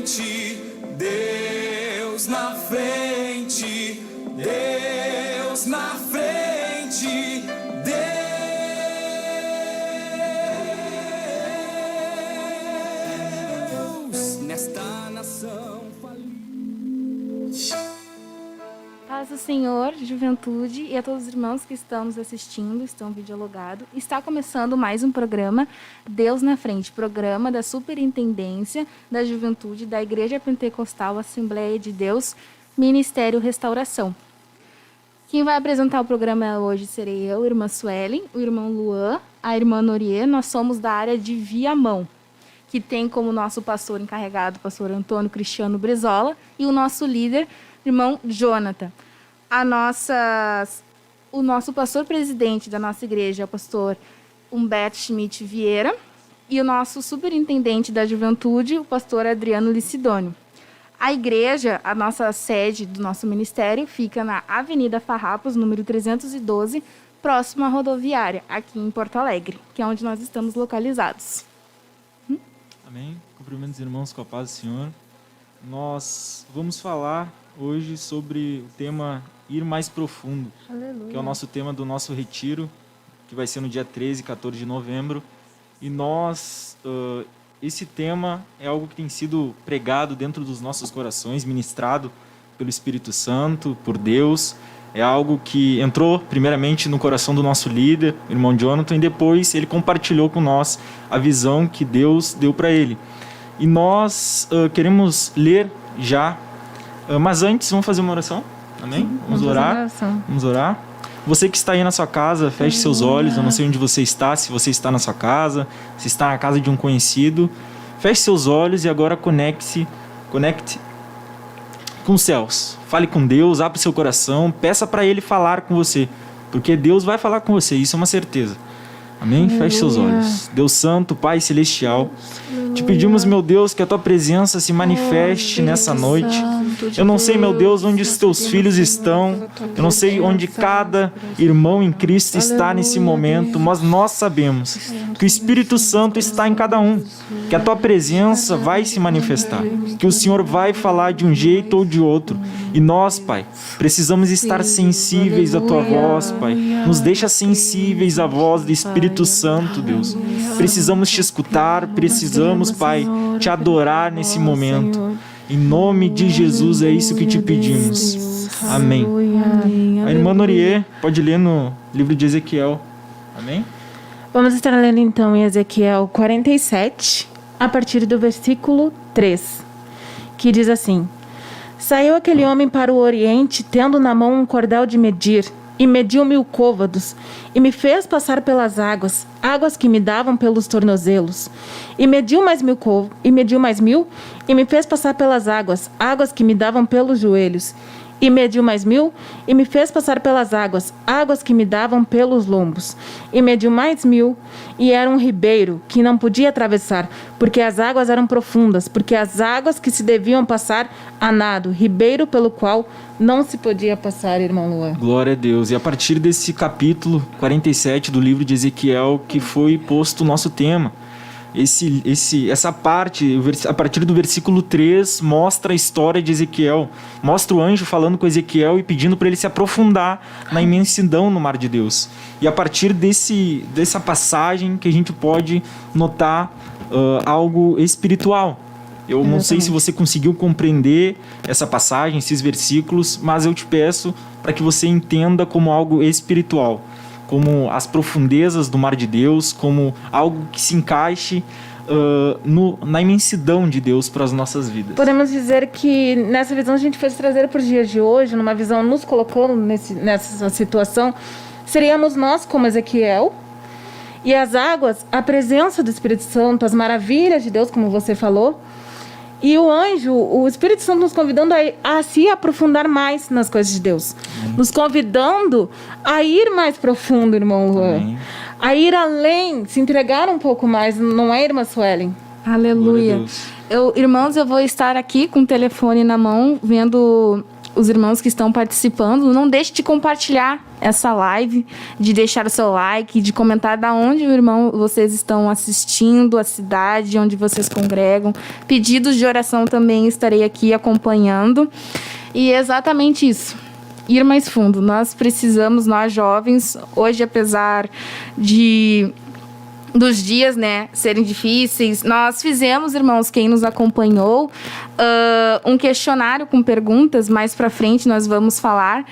frente, Deus na frente, Deus na frente, Deus nesta nação falida. Paz do Senhor, juventude, e a todos os irmãos que estão nos assistindo, estão videologado. Está começando mais um programa Deus na Frente, programa da Superintendência da Juventude da Igreja Pentecostal Assembleia de Deus, Ministério Restauração. Quem vai apresentar o programa hoje serei eu, irmã Suelen, o irmão Luan, a irmã Noriê. Nós somos da área de Viamão, que tem como nosso pastor encarregado o pastor Antônio Cristiano Brizola e o nosso líder, irmão Jonathan. O nosso pastor presidente da nossa igreja é o pastor Humberto Schmidt Vieira e o nosso superintendente da juventude, o pastor Adriano Licidônio. A igreja, a nossa sede do nosso ministério, fica na Avenida Farrapos, número 312, próximo à rodoviária, aqui em Porto Alegre, que é onde nós estamos localizados. Amém. Cumprimento os irmãos com a paz do Senhor. Nós vamos falar hoje sobre o tema Ir Mais Profundo, Aleluia. que é o nosso tema do nosso retiro, que vai ser no dia 13 e 14 de novembro. E esse tema é algo que tem sido pregado dentro dos nossos corações, ministrado pelo Espírito Santo, por Deus. É algo que entrou primeiramente no coração do nosso líder, o irmão Jonathan, e depois ele compartilhou com nós a visão que Deus deu para ele. E nós queremos ler já, mas antes vamos fazer uma oração, amém? Vamos orar. Vamos orar. Você que está aí na sua casa, feche seus olhos. Eu não sei onde você está, se você está na sua casa, se está na casa de um conhecido. Feche seus olhos e agora conecte com os céus. Fale com Deus, abra seu coração, peça para Ele falar com você, porque Deus vai falar com você, isso é uma certeza. Amém? Feche seus olhos. Deus Santo, Pai Celestial, te pedimos, meu Deus, que a Tua presença se manifeste nessa noite. Eu não sei, meu Deus, onde os Teus filhos estão. Eu não sei onde cada irmão em Cristo está nesse momento, mas nós sabemos que o Espírito Santo está em cada um, que a Tua presença vai se manifestar, que o Senhor vai falar de um jeito ou de outro. E nós, Pai, precisamos estar sensíveis à Tua voz, Pai. Nos deixa sensíveis à voz do Espírito Santo, Deus. Precisamos Te escutar, precisamos, Pai, Te adorar nesse momento. Em nome de Jesus, é isso que Te pedimos. Amém. A irmã Noriê pode ler no livro de Ezequiel. Amém? Vamos estar lendo então em Ezequiel 47, a partir do versículo 3, que diz assim: Saiu aquele homem para o oriente, tendo na mão um cordel de medir, e mediu 1000 côvados, e me fez passar pelas águas que me davam pelos tornozelos. E mediu mais 1000 e me fez passar pelas águas que me davam pelos joelhos. E mediu mais 1000, e me fez passar pelas águas que me davam pelos lombos. E mediu mais 1000, e era um ribeiro que não podia atravessar, porque as águas eram profundas, porque as águas que se deviam passar a nado, ribeiro pelo qual não se podia passar, irmão Luan. Glória a Deus. E a partir desse capítulo 47 do livro de Ezequiel que foi posto o nosso tema. Essa parte, a partir do versículo 3, mostra a história de Ezequiel. Mostra o anjo falando com Ezequiel e pedindo para ele se aprofundar na imensidão no mar de Deus. E a partir dessa passagem que a gente pode notar algo espiritual. Eu não sei se você conseguiu compreender essa passagem, esses versículos, mas eu te peço para que você entenda como algo espiritual, como as profundezas do mar de Deus, como algo que se encaixe na imensidão de Deus para as nossas vidas. Podemos dizer que nessa visão a gente fez trazer para os dias de hoje, numa visão nos colocando nessa situação, seríamos nós como Ezequiel, e as águas, a presença do Espírito Santo, as maravilhas de Deus, como você falou, e o anjo, o Espírito Santo nos convidando a se aprofundar mais nas coisas de Deus. Nos convidando a ir mais profundo, irmão Luan. A ir além, se entregar um pouco mais, não é, irmã Suelen? Aleluia. Irmãos, eu vou estar aqui com o telefone na mão, vendo os irmãos que estão participando. Não deixe de compartilhar essa live, de deixar o seu like, de comentar da onde, irmão, vocês estão assistindo, a cidade onde vocês congregam. Pedidos de oração também estarei aqui acompanhando. E é exatamente isso. Ir mais fundo. Nós precisamos, nós jovens, hoje, apesar dos dias, né, serem difíceis, nós fizemos, irmãos, quem nos acompanhou, um questionário com perguntas. Mais para frente nós vamos falar,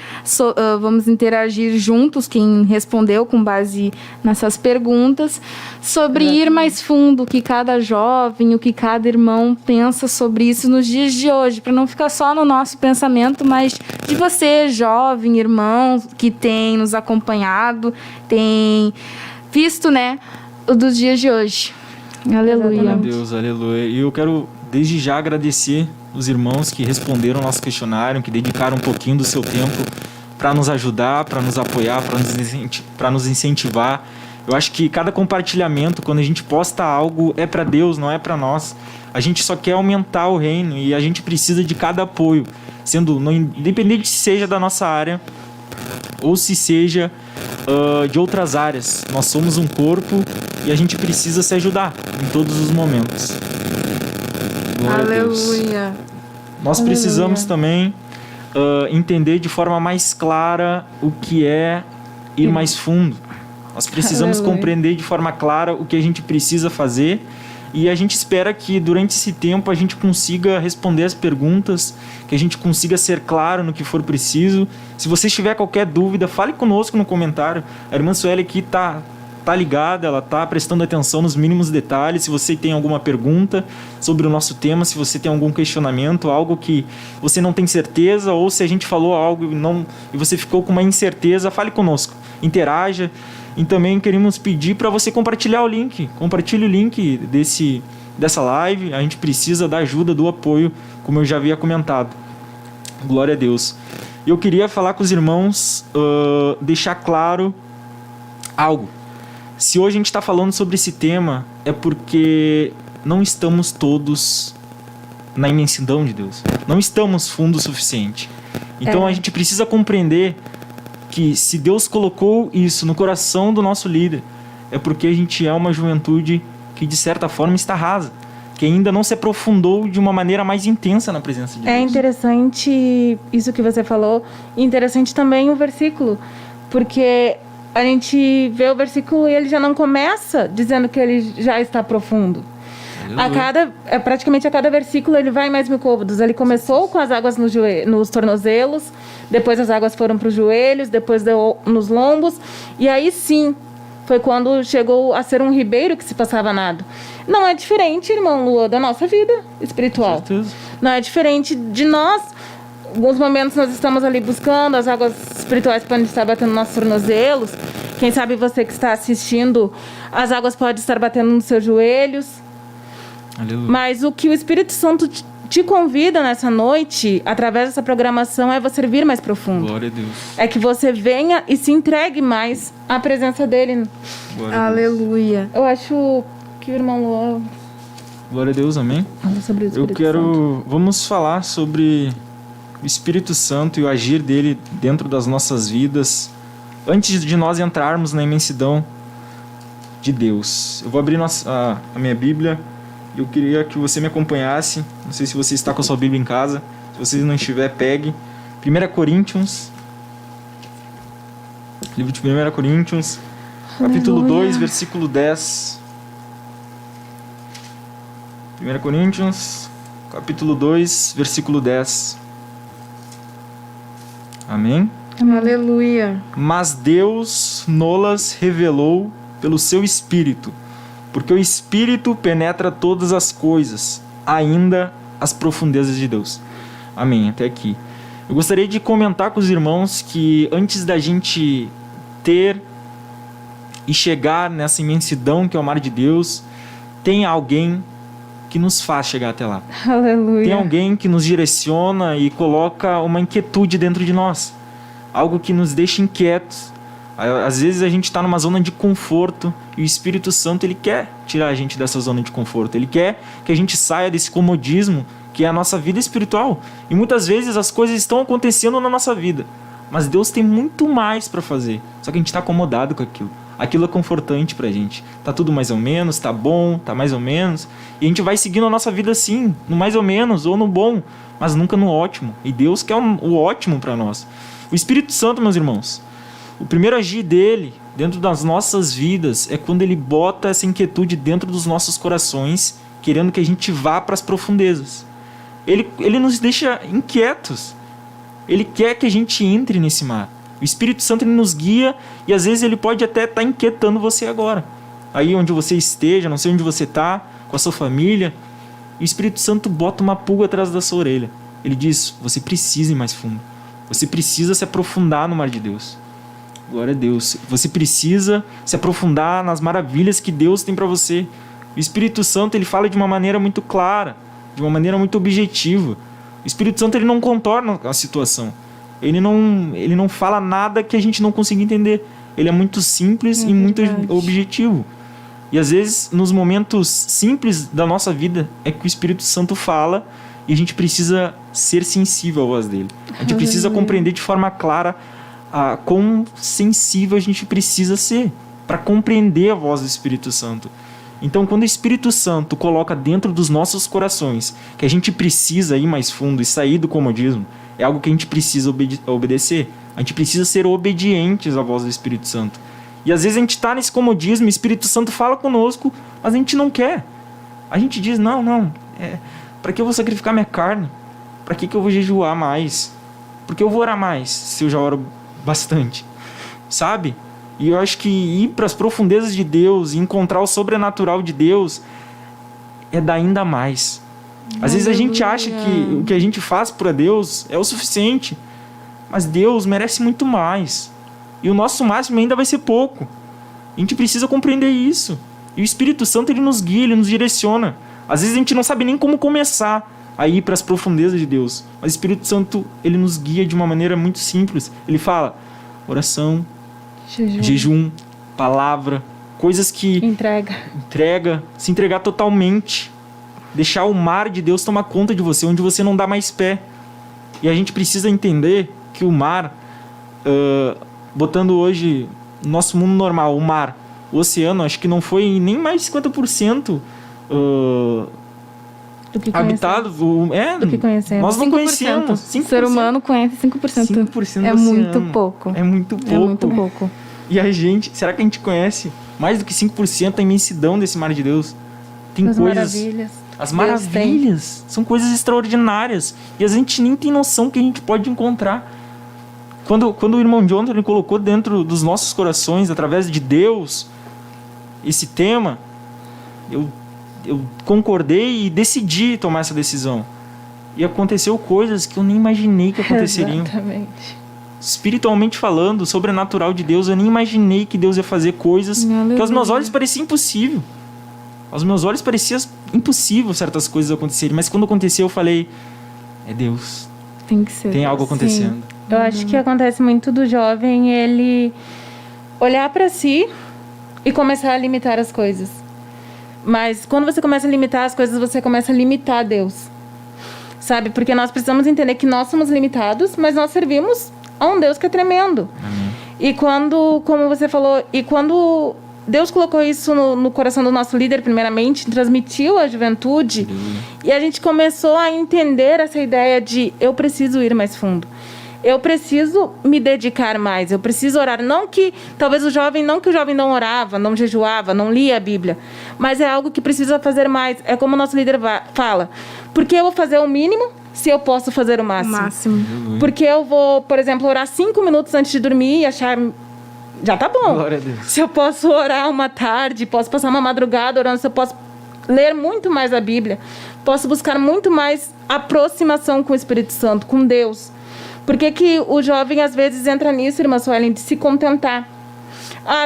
vamos interagir juntos, quem respondeu com base nessas perguntas, sobre ir mais fundo, o que cada jovem, o que cada irmão pensa sobre isso nos dias de hoje, para não ficar só no nosso pensamento, mas de você, jovem, irmão, que tem nos acompanhado, tem visto, né, dos dias de hoje. Aleluia. Glória a Deus, aleluia. E eu quero desde já agradecer os irmãos que responderam ao nosso questionário, que dedicaram um pouquinho do seu tempo para nos ajudar, para nos apoiar, para nos incentivar. Eu acho que cada compartilhamento, quando a gente posta algo, é para Deus, não é para nós. A gente só quer aumentar o reino e a gente precisa de cada apoio, independente se seja da nossa área ou se seja de outras áreas. Nós somos um corpo e a gente precisa se ajudar em todos os momentos. Glória a Deus. Aleluia. Nós precisamos também entender de forma mais clara o que é ir mais fundo. Nós precisamos compreender de forma clara o que a gente precisa fazer, e a gente espera que durante esse tempo a gente consiga responder as perguntas, que a gente consiga ser claro no que for preciso. Se você tiver qualquer dúvida, fale conosco no comentário. A irmã Sueli aqui tá ligada, ela tá prestando atenção nos mínimos detalhes. Se você tem alguma pergunta sobre o nosso tema, se você tem algum questionamento, algo que você não tem certeza, ou se a gente falou algo e você ficou com uma incerteza, fale conosco, interaja. E também queremos pedir para você compartilhar o link. Compartilhe o link dessa live. A gente precisa da ajuda, do apoio, como eu já havia comentado. Glória a Deus. E eu queria falar com os irmãos, deixar claro algo. Se hoje a gente está falando sobre esse tema, é porque não estamos todos na imensidão de Deus. Não estamos fundo o suficiente. Então a gente precisa compreender que se Deus colocou isso no coração do nosso líder, é porque a gente é uma juventude que de certa forma está rasa, que ainda não se aprofundou de uma maneira mais intensa na presença de Deus. É interessante isso que você falou, e interessante também o versículo, porque a gente vê o versículo e ele já não começa dizendo que ele já está profundo. Praticamente a cada versículo ele vai mais 1000 côvados. Ele começou com as águas nos tornozelos, depois as águas foram para os joelhos, depois deu nos lombos, e aí sim foi quando chegou a ser um ribeiro que se passava nado. Não é diferente, irmão Lua, da nossa vida espiritual. Com certeza. Não é diferente de nós. Em alguns momentos nós estamos ali buscando, as águas espirituais podem estar batendo nos nossos tornozelos. Quem sabe você que está assistindo, as águas podem estar batendo nos seus joelhos. Aleluia. Mas o que o Espírito Santo te convida nessa noite, através dessa programação, é você vir mais profundo. Glória a Deus. É que você venha e se entregue mais à presença dele. Glória a Deus. Aleluia. Eu acho que o irmão Luan Glória a Deus, amém? fala sobre o Espírito Santo. Vamos falar sobre o Espírito Santo e o agir dele dentro das nossas vidas, antes de nós entrarmos na imensidão de Deus. Eu vou abrir a minha Bíblia. Eu queria que você me acompanhasse. Não sei se você está com a sua Bíblia em casa. Se você não estiver, pegue. 1 Coríntios. Livro de 1 Coríntios. Capítulo 2, versículo 10. 1 Coríntios, capítulo 2, versículo 10. Amém? Aleluia. Mas Deus nolas revelou pelo seu Espírito, porque o Espírito penetra todas as coisas, ainda as profundezas de Deus. Amém, até aqui. Eu gostaria de comentar com os irmãos que antes da gente ter e chegar nessa imensidão que é o mar de Deus, tem alguém que nos faz chegar até lá. Aleluia. Tem alguém que nos direciona e coloca uma inquietude dentro de nós. Algo que nos deixa inquietos. Às vezes a gente está numa zona de conforto e o Espírito Santo ele quer tirar a gente dessa zona de conforto. Ele quer que a gente saia desse comodismo que é a nossa vida espiritual. E muitas vezes as coisas estão acontecendo na nossa vida, Mas Deus tem muito mais para fazer. Só que a gente está acomodado com aquilo. Aquilo é confortante pra gente. Tá tudo mais ou menos, tá bom, tá mais ou menos. E a gente vai seguindo a nossa vida assim, no mais ou menos ou no bom, mas nunca no ótimo. E Deus quer o ótimo para nós. O Espírito Santo, meus irmãos, o primeiro agir dele dentro das nossas vidas é quando ele bota essa inquietude dentro dos nossos corações, querendo que a gente vá para as profundezas. Ele nos deixa inquietos. Ele quer que a gente entre nesse mar. O Espírito Santo, ele nos guia e às vezes ele pode até estar inquietando você agora. Aí onde você esteja, não sei onde você está, com a sua família, o Espírito Santo bota uma pulga atrás da sua orelha. Ele diz, você precisa ir mais fundo. Você precisa se aprofundar no mar de Deus. Glória a Deus. Você precisa se aprofundar nas maravilhas que Deus tem para você. O Espírito Santo, ele fala de uma maneira muito clara, de uma maneira muito objetiva. O Espírito Santo, ele não contorna a situação. Ele não fala nada que a gente não consiga entender. Ele é muito simples e muito objetivo. E às vezes, nos momentos simples da nossa vida, é que o Espírito Santo fala e a gente precisa ser sensível à voz dele. A gente precisa compreender de forma clara quão sensível a gente precisa ser para compreender a voz do Espírito Santo. Então, quando o Espírito Santo coloca dentro dos nossos corações que a gente precisa ir mais fundo e sair do comodismo, é algo que a gente precisa obedecer. A gente precisa ser obedientes à voz do Espírito Santo. E às vezes a gente está nesse comodismo, o Espírito Santo fala conosco, mas a gente não quer. A gente diz, para que eu vou sacrificar minha carne? Para que eu vou jejuar mais? Por que eu vou orar mais, se eu já oro bastante? Sabe? E eu acho que ir para as profundezas de Deus e encontrar o sobrenatural de Deus é dar ainda mais. Às vezes a gente acha que o que a gente faz para Deus é o suficiente, mas Deus merece muito mais. E o nosso máximo ainda vai ser pouco. A gente precisa compreender isso. E o Espírito Santo, ele nos guia, ele nos direciona. Às vezes a gente não sabe nem como começar a ir para as profundezas de Deus. Mas o Espírito Santo, ele nos guia de uma maneira muito simples. Ele fala oração, jejum, palavra, coisas que... se entregar totalmente. Deixar o mar de Deus tomar conta de você, onde você não dá mais pé. E a gente precisa entender que o mar, botando hoje no nosso mundo normal, o mar, o oceano, acho que não foi nem mais 50% do que habitado. Do que conhecemos. Nós não conhecemos. 5%. O ser humano conhece 5%. 5% é do muito oceano. pouco. É muito pouco. É muito pouco. E a gente, será que a gente conhece mais do que 5% da imensidão desse mar de Deus? Tem As coisas... maravilhas. As maravilhas são coisas extraordinárias. E a gente nem tem noção que a gente pode encontrar. Quando o irmão Jonathan ele colocou dentro dos nossos corações, através de Deus, esse tema, eu concordei e decidi tomar essa decisão. E aconteceu coisas que eu nem imaginei que aconteceriam. Exatamente. Espiritualmente falando, sobrenatural de Deus, eu nem imaginei que Deus ia fazer coisas que aos meus olhos parecia impossível. Aos meus olhos parecia impossível certas coisas acontecerem, mas quando aconteceu eu falei, é Deus. Tem que ser. Tem algo acontecendo. Sim. Eu acho que acontece muito do jovem ele olhar para si e começar a limitar as coisas. Mas quando você começa a limitar as coisas, você começa a limitar Deus. Sabe? Porque nós precisamos entender que nós somos limitados, mas nós servimos a um Deus que é tremendo. Amém. E quando, como você falou, quando Deus colocou isso no coração do nosso líder, primeiramente, transmitiu à juventude, e a gente começou a entender essa ideia de eu preciso ir mais fundo. Eu preciso me dedicar mais, eu preciso orar. Não que o jovem não orava, não jejuava, não lia a Bíblia, mas é algo que precisa fazer mais. É como o nosso líder fala, porque eu vou fazer o mínimo se eu posso fazer o máximo. Porque eu vou, por exemplo, orar 5 minutos antes de dormir e achar... Já tá bom. Glória a Deus. Se eu posso orar uma tarde, posso passar uma madrugada orando, se eu posso ler muito mais a Bíblia, posso buscar muito mais aproximação com o Espírito Santo, com Deus. Por que o jovem às vezes entra nisso, irmã Suelen, de se contentar?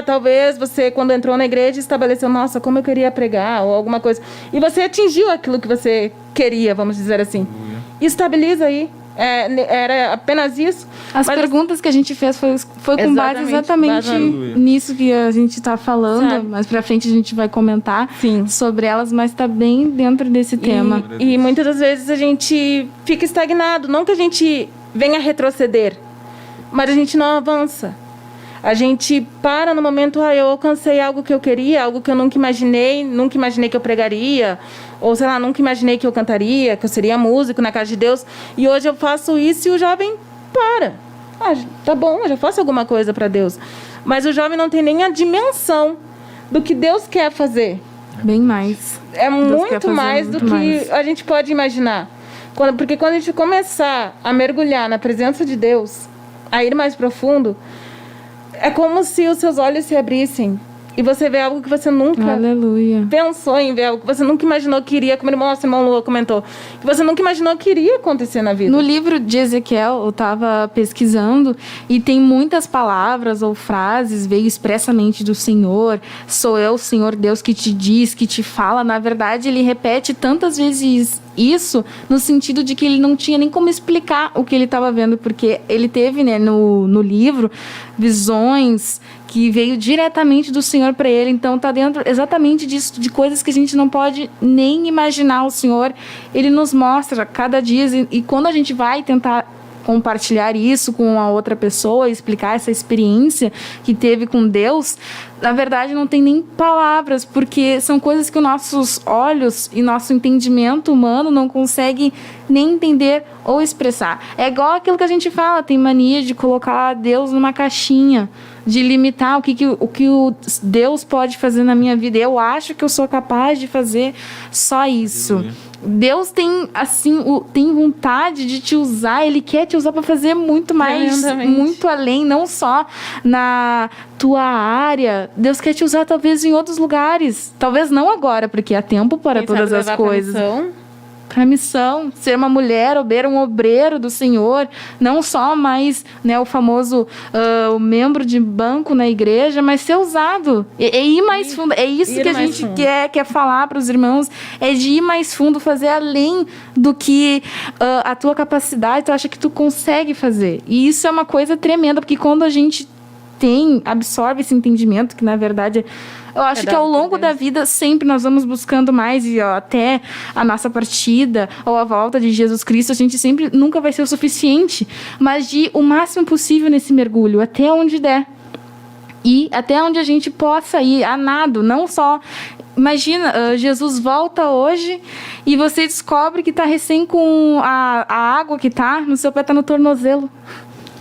Talvez você, quando entrou na igreja, estabeleceu, nossa, como eu queria pregar, ou alguma coisa. E você atingiu aquilo que você queria, vamos dizer assim. Estabiliza aí. Era apenas isso. As perguntas que a gente fez foi com base exatamente nisso que a gente está falando. Sabe? Mais pra frente a gente vai comentar sobre elas, mas está bem dentro desse tema. E muitas das vezes a gente fica estagnado. Não que a gente venha retroceder, mas a gente não avança. A gente para no momento, eu alcancei algo que eu queria, algo que eu nunca imaginei que eu pregaria, ou sei lá, nunca imaginei que eu cantaria, que eu seria músico na casa de Deus, e hoje eu faço isso e o jovem para. Tá bom, eu já faço alguma coisa para Deus. Mas o jovem não tem nem a dimensão do que Deus quer fazer. Bem mais. É Deus quer muito fazer mais muito do que mais. a gente pode imaginar. Porque quando a gente começar a mergulhar na presença de Deus, a ir mais profundo, é como se os seus olhos se abrissem e você vê algo que você nunca Aleluia. pensou em ver, algo que você nunca imaginou que iria, como nosso irmão Lua comentou, que você nunca imaginou que iria acontecer na vida. No livro de Ezequiel, eu estava pesquisando e tem muitas palavras ou frases, veio expressamente do Senhor. Sou eu, Senhor Deus, que te diz, que te fala. Na verdade, ele repete tantas vezes isso no sentido de que ele não tinha nem como explicar o que ele estava vendo, porque ele teve, né, no livro, visões que veio diretamente do Senhor para ele. Então tá dentro exatamente disso, de coisas que a gente não pode nem imaginar. O Senhor, ele nos mostra cada dia, e quando a gente vai tentar compartilhar isso com a outra pessoa, explicar essa experiência que teve com Deus, na verdade não tem nem palavras, porque são coisas que os nossos olhos e nosso entendimento humano não conseguem nem entender ou expressar. É igual aquilo que a gente fala, tem mania de colocar Deus numa caixinha, de limitar o que o Deus pode fazer na minha vida. Eu acho que eu sou capaz de fazer só isso. Aleluia. Deus tem, assim, tem vontade de te usar. Ele quer te usar para fazer muito mais, Tremendamente. muito além, não só na tua área. Deus quer te usar talvez em outros lugares. Talvez não agora, porque há tempo para Quem todas sabe as levar pra coisas. missão. Para missão, ser uma mulher, um obreiro do Senhor, não só mais, né, o famoso o membro de banco na igreja, mas ser usado, é ir mais fundo. É isso Ir que a mais gente fundo. quer falar para os irmãos, é de ir mais fundo, fazer além do que a tua capacidade, tu acha que tu consegue fazer. E isso é uma coisa tremenda, porque quando a gente absorve esse entendimento, que na verdade eu acho que dado ao por longo Deus. da vida sempre nós vamos buscando mais, e até a nossa partida ou a volta de Jesus Cristo, a gente sempre nunca vai ser o suficiente, mas de o máximo possível nesse mergulho, até onde der. E até onde a gente possa ir, a nado, não só... Imagina, Jesus volta hoje e você descobre que está recém com a água que está no seu pé, está no tornozelo.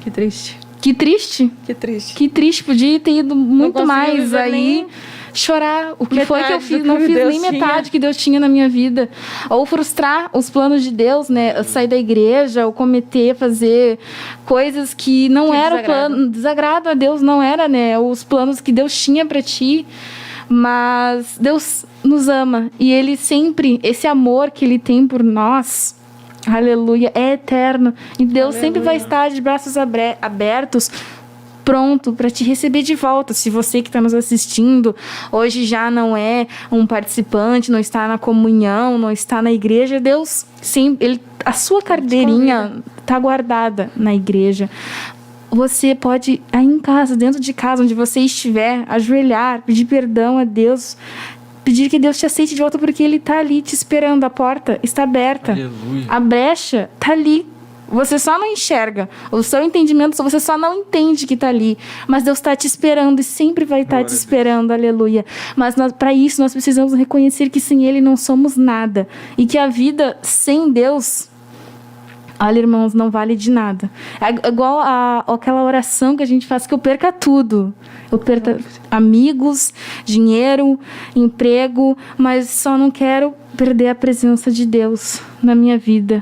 Que triste. Que triste. Que triste. Que triste, podia ter ido muito consegui mais viver aí. nem Chorar. O que foi que eu metade fiz? do Não que fiz Deus nem tinha. metade que Deus tinha na minha vida. Ou frustrar os planos de Deus, né? Sair da igreja, ou fazer coisas que não Que eram desagrada. plano. Desagrado a Deus, não era, né? Os planos que Deus tinha para ti. Mas Deus nos ama. E Ele sempre, esse amor que Ele tem por nós, aleluia, é eterno. E Deus sempre vai estar de braços abertos, pronto para te receber de volta. Se você que está nos assistindo hoje já não é um participante, não está na comunhão, não está na igreja, Deus sempre, a sua carteirinha está guardada na igreja. Você pode, aí em casa, dentro de casa, onde você estiver, ajoelhar, pedir perdão a Deus, pedir que Deus te aceite de volta, porque Ele está ali te esperando. A porta está aberta. Aleluia. A brecha está ali. Você só não enxerga. O seu entendimento, você só não entende que está ali. Mas Deus está te esperando e sempre vai estar te esperando. Aleluia. Mas para isso nós precisamos reconhecer que sem Ele não somos nada. E que a vida sem Deus... Olha, irmãos, não vale de nada. É igual aquela oração que a gente faz, que eu perca tudo. Eu perca amigos, dinheiro, emprego, mas só não quero perder a presença de Deus na minha vida.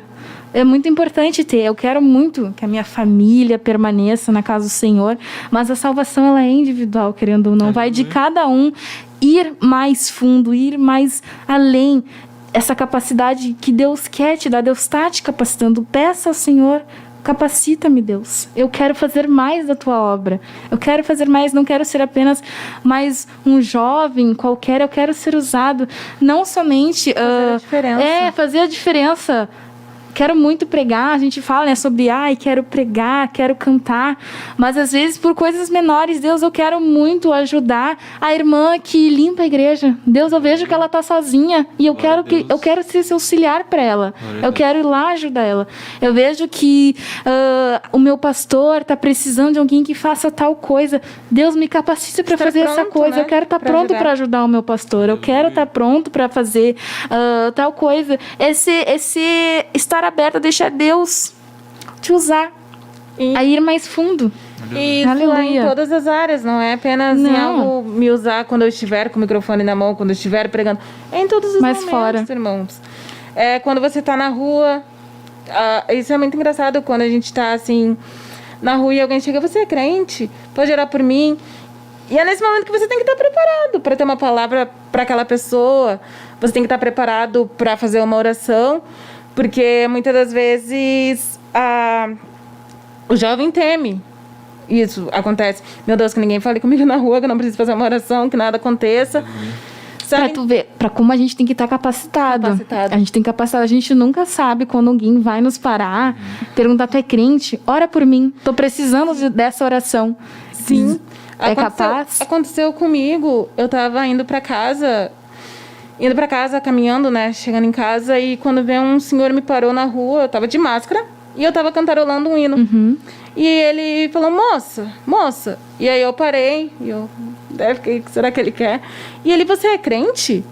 É muito importante ter. Eu quero muito que a minha família permaneça na casa do Senhor, mas a salvação ela é individual, querendo ou não. Vai de cada um ir mais fundo, ir mais além. Essa capacidade que Deus quer te dar, Deus está te capacitando. Peça ao Senhor, capacita-me, Deus. Eu quero fazer mais da tua obra. Eu quero fazer mais, não quero ser apenas mais um jovem qualquer. Eu quero ser usado, não somente... Fazer a diferença. Fazer a diferença. quero muito pregar, a gente fala, né, sobre, quero pregar, quero cantar, mas às vezes por coisas menores, Deus, eu quero muito ajudar a irmã que limpa a igreja. Deus, eu vejo que ela tá sozinha e eu quero ser esse auxiliar para ela. Eu quero ir lá ajudar ela. Eu vejo que o meu pastor tá precisando de alguém que faça tal coisa. Deus, me capacita para fazer essa coisa. Eu quero estar pronto para ajudar o meu pastor. Eu quero estar pronto para fazer tal coisa. Esse estar aberto a deixar Deus te usar, a ir mais fundo. E isso é em todas as áreas, não é apenas em algo me usar quando eu estiver com o microfone na mão, quando eu estiver pregando. É em todos os momentos, fora. Irmãos. É quando você está na rua. Isso é muito engraçado quando a gente está assim na rua e alguém chega, você é crente? Pode orar por mim? E é nesse momento que você tem que estar preparado para ter uma palavra para aquela pessoa. Você tem que estar preparado para fazer uma oração, porque muitas das vezes o jovem teme. Isso acontece. Meu Deus, que ninguém fale comigo na rua, que eu não preciso fazer uma oração, que nada aconteça. Pra tu ver, pra como a gente tem que estar capacitado. A gente tem capacitado. A gente nunca sabe quando alguém vai nos parar, perguntar, tu é crente? Ora por mim. Tô precisando dessa oração. Sim. Capaz? Aconteceu comigo. Eu tava indo pra casa, caminhando, né? Chegando em casa, e quando veio um senhor me parou na rua, eu tava de máscara, e eu tava cantarolando um hino. E ele falou, moça. E aí eu parei, e eu, o que será que ele quer? E ele, você é crente?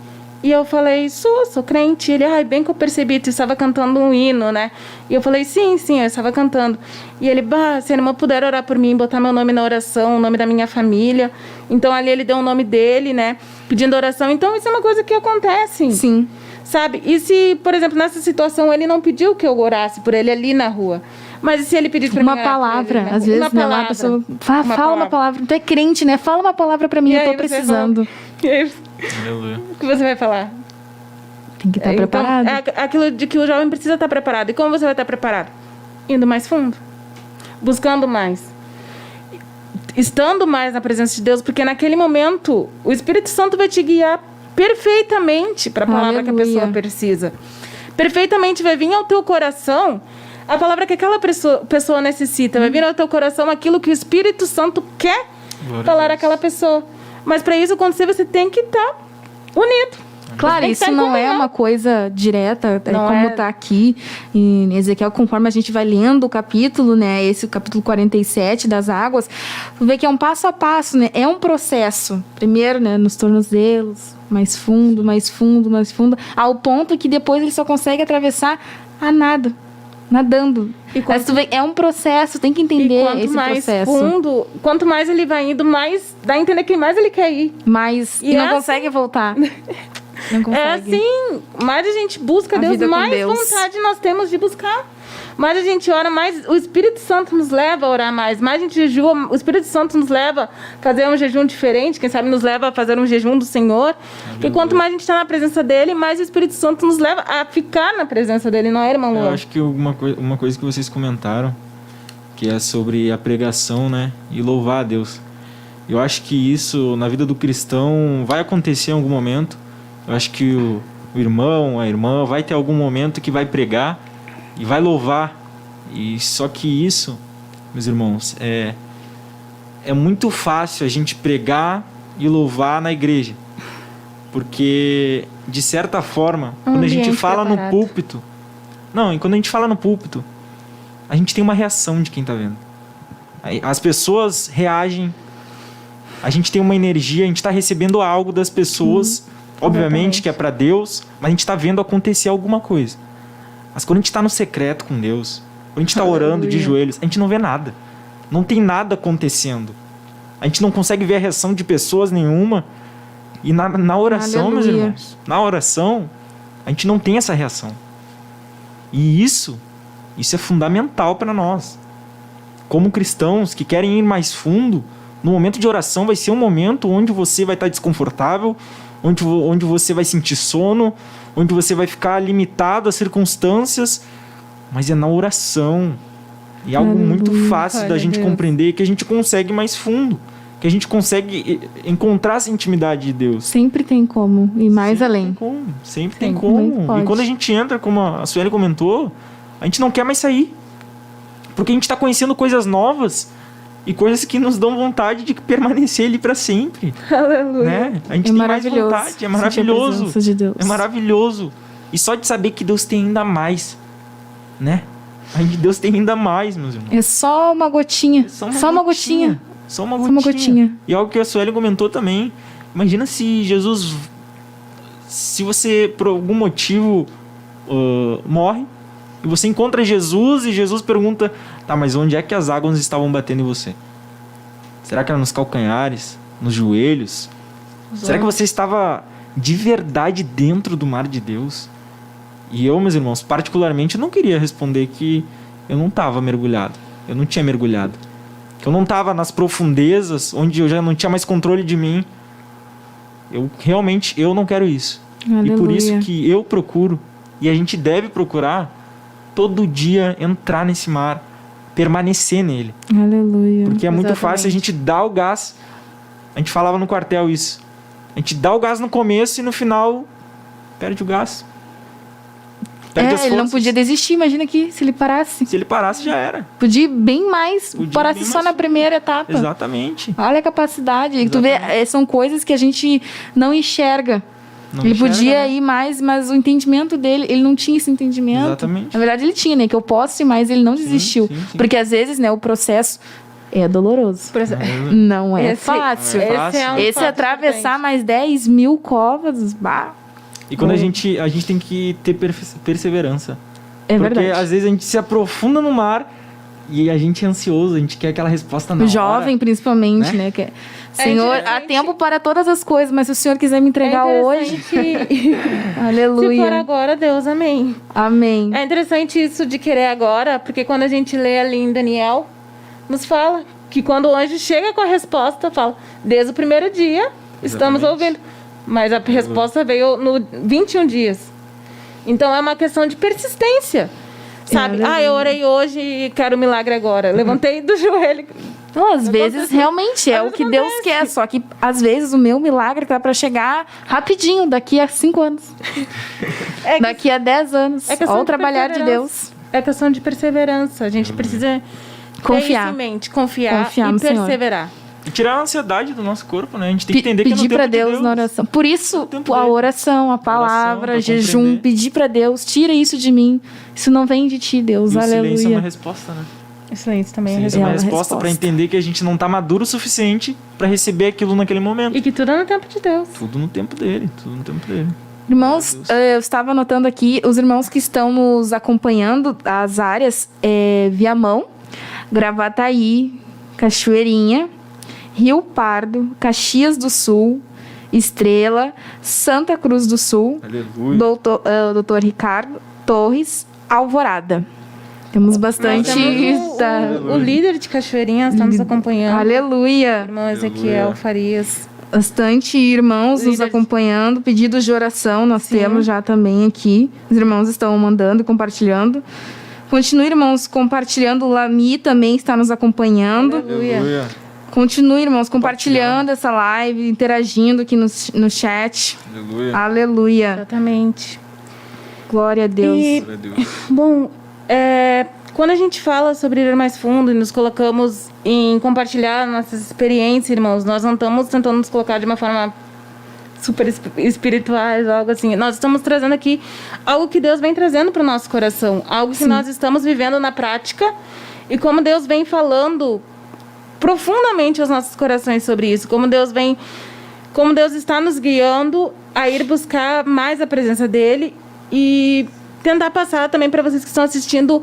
E eu falei, sou crente. E ele, bem que eu percebi, tu estava cantando um hino, né? E eu falei, sim, eu estava cantando. E ele, se a irmã puder orar por mim, botar meu nome na oração, o nome da minha família. Então ali ele deu o nome dele, né? Pedindo oração. Então isso é uma coisa que acontece. Sim. Sabe? E se, por exemplo, nessa situação ele não pediu que eu orasse por ele ali na rua, mas e se ele pedisse pra mim? Uma palavra, às vezes, a pessoa fala uma palavra. Tu é crente, né? Fala uma palavra pra mim, eu tô precisando. O que você vai falar? Tem que estar preparado. É aquilo de que o jovem precisa estar preparado. E como você vai estar preparado? Indo mais fundo. Buscando mais. Estando mais na presença de Deus, porque naquele momento o Espírito Santo vai te guiar perfeitamente para a palavra que a pessoa precisa. Perfeitamente vai vir ao teu coração a palavra que aquela pessoa necessita. Vai vir ao teu coração aquilo que o Espírito Santo quer falar àquela pessoa. Mas para isso acontecer, você tem que estar unido. Claro, isso não é uma coisa direta, como está aqui em Ezequiel, conforme a gente vai lendo o capítulo, né? Esse capítulo 47 das águas, vê que é um passo a passo, né? É um processo. Primeiro, né, nos tornozelos, mais fundo, ao ponto que depois ele só consegue atravessar nadando. Mas tu vê, é um processo, tem que entender esse processo. Fundo, quanto mais ele vai indo, mais dá a entender que mais ele quer ir. E não consegue voltar. Não consegue. É assim, mais a gente busca Deus, mais vontade nós temos de buscar. Mais a gente ora, mais o Espírito Santo nos leva a orar mais a gente jejua, o Espírito Santo nos leva a fazer um jejum diferente, quem sabe nos leva a fazer um jejum do Senhor. E quanto mais a gente está na presença dele, mais o Espírito Santo nos leva a ficar na presença dele, não é, irmão Luan? Eu acho que uma coisa que vocês comentaram, que é sobre a pregação, né, e louvar a Deus. Eu acho que isso, na vida do cristão, vai acontecer em algum momento. Eu acho que o irmão, a irmã, vai ter algum momento que vai pregar e vai louvar. E só que isso, meus irmãos, é muito fácil a gente pregar e louvar na igreja. Porque, de certa forma, quando a gente fala no púlpito... Não, e quando a gente fala no púlpito, a gente tem uma reação de quem está vendo. As pessoas reagem, a gente tem uma energia, a gente está recebendo algo das pessoas... Obviamente que é para Deus, mas a gente está vendo acontecer alguma coisa. Mas quando a gente está no secreto com Deus, quando a gente está orando de joelhos, a gente não vê nada. Não tem nada acontecendo. A gente não consegue ver a reação de pessoas nenhuma. E na oração, meus irmãos, na oração, a gente não tem essa reação. E isso é fundamental para nós. Como cristãos que querem ir mais fundo, no momento de oração vai ser um momento onde você vai estar desconfortável, onde você vai sentir sono, onde você vai ficar limitado às circunstâncias, mas é na oração. E é algo muito fácil da gente compreender, que a gente consegue mais fundo, que a gente consegue encontrar essa intimidade de Deus. Sempre tem como, e mais além. Sempre tem como. E quando a gente entra, como a Sueli comentou, A gente não quer mais sair. Porque a gente está conhecendo coisas novas e coisas que nos dão vontade de permanecer ali para sempre. Aleluia. Né? A gente É tem mais maravilhoso vontade, é sentir a maravilhoso. presença de Deus. É maravilhoso. E só de saber que Deus tem ainda mais, né? Deus tem ainda mais, meus irmãos. É só uma gotinha. Só uma gotinha. Só uma Só uma gotinha. E algo que a Sueli comentou também. Imagina se Jesus... Se você, por algum motivo, morre, e você encontra Jesus, e Jesus pergunta, tá, mas onde é que as águas estavam batendo em você? Será que era nos calcanhares? Nos joelhos? Será que você estava de verdade dentro do mar de Deus? E eu, meus irmãos, particularmente, eu não queria responder que eu não estava mergulhado. Eu não tinha mergulhado. Que eu não estava nas profundezas, onde eu já não tinha mais controle de mim. Eu não quero isso. Aleluia. E por isso que eu procuro, e a gente deve procurar, todo dia entrar nesse mar, permanecer nele. Aleluia. Porque é muito Exatamente. fácil a gente dar o gás. A gente falava no quartel isso. A gente dá o gás no começo e no final perde o gás. Perde as Ele não forças. podia desistir, imagina que se ele parasse. Se ele parasse, já era. Podia ir bem mais, Podia ir parasse bem só mais. na primeira etapa. Exatamente. Olha a capacidade. E tu vê, são coisas que a gente não enxerga. Não Ele enxerga, podia né? ir mais, mas o entendimento dele, ele não tinha esse entendimento. Exatamente. Na verdade, ele tinha, né? Que eu posso ir mais, ele não desistiu. sim. Porque às vezes, né, o processo é doloroso. Não é fácil. Não é fácil. Esse fato atravessar mais 10 mil covas, bah, E quando a gente tem que ter perseverança. é Porque verdade. às vezes a gente se aprofunda no mar e a gente é ansioso, a gente quer aquela resposta na O jovem, hora. principalmente, né? né? Que Senhor, há interessante. tempo para todas as coisas, mas se o Senhor quiser me entregar hoje, Se for aleluia. agora, Deus, amém. Amém. É interessante isso de querer agora, porque quando a gente lê ali em Daniel, nos fala que quando o anjo chega com a resposta, fala, desde o primeiro dia, estamos Exatamente. ouvindo. Mas a resposta veio no 21 dias. Então é uma questão de persistência. Sabe? aleluia. Eu orei hoje e quero um milagre agora. Levantei do joelho. Então, às vezes, aconteceu. realmente é Às o vezes que Deus acontece. quer. Só que, às vezes, o meu milagre tá para chegar rapidinho, daqui a 5 anos. É que- Daqui a 10 anos. É questão Olha o de trabalhar de perseverança. Deus. É questão de perseverança. A gente precisa Confiar. ter isso em mente, confiar Confiar e no Senhor. perseverar. E tirar a ansiedade do nosso corpo, né? A gente tem que entender que é no Pedir tempo para de Deus na oração. Por isso, tempo a dele. oração, a palavra, pra jejum, compreender. pedir para Deus, tira isso de mim. Isso não vem de ti, Deus. E o silêncio é uma Aleluia. resposta, né? Excelente também. Silêncio é É uma uma resposta resposta. para entender que a gente não tá maduro o suficiente para receber aquilo naquele momento. E que tudo é no tempo de Deus. Tudo no tempo dele, tudo no tempo dele. Irmãos, eu estava anotando aqui, os irmãos que estão nos acompanhando, as áreas Viamão, Gravataí, Cachoeirinha, Rio Pardo, Caxias do Sul, Estrela, Santa Cruz do Sul, Aleluia. Doutor Ricardo Torres, Alvorada. Temos bastante. O líder de Cachoeirinha está nos acompanhando. Aleluia. Irmão Ezequiel Farias. Bastante irmãos nos Líderes. acompanhando. Pedidos de oração nós temos já também aqui. Os irmãos estão mandando e compartilhando. Continue, irmãos, compartilhando. O Lami também está nos acompanhando. Aleluia. Continue, irmãos, compartilhando essa live, interagindo aqui no chat. Aleluia. Aleluia. Exatamente. Glória a Deus. E, Glória a Deus. bom, quando a gente fala sobre ir mais fundo e nos colocamos em compartilhar nossas experiências, irmãos, nós não estamos tentando nos colocar de uma forma super espirituais, algo assim. Nós estamos trazendo aqui algo que Deus vem trazendo para o nosso coração, algo que nós estamos vivendo na prática e como Deus vem falando profundamente aos nossos corações sobre isso, como Deus está nos guiando a ir buscar mais a presença dele e tentar passar também para vocês que estão assistindo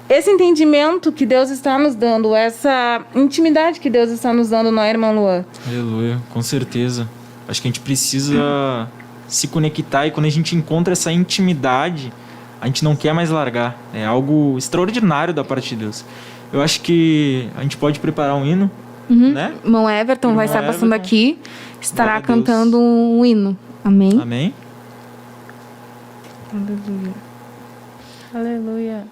esse entendimento que Deus está nos dando, essa intimidade que Deus está nos dando, não é, irmão Luan? Aleluia, com certeza. Acho que a gente precisa se conectar e quando a gente encontra essa intimidade, a gente não quer mais largar. É algo extraordinário da parte de Deus. Eu acho que a gente pode preparar um hino, né? Irmão Everton vai Irmão estar passando Everton. aqui, estará Glória a Deus. cantando um hino. Amém? Amém? Aleluia. Aleluia.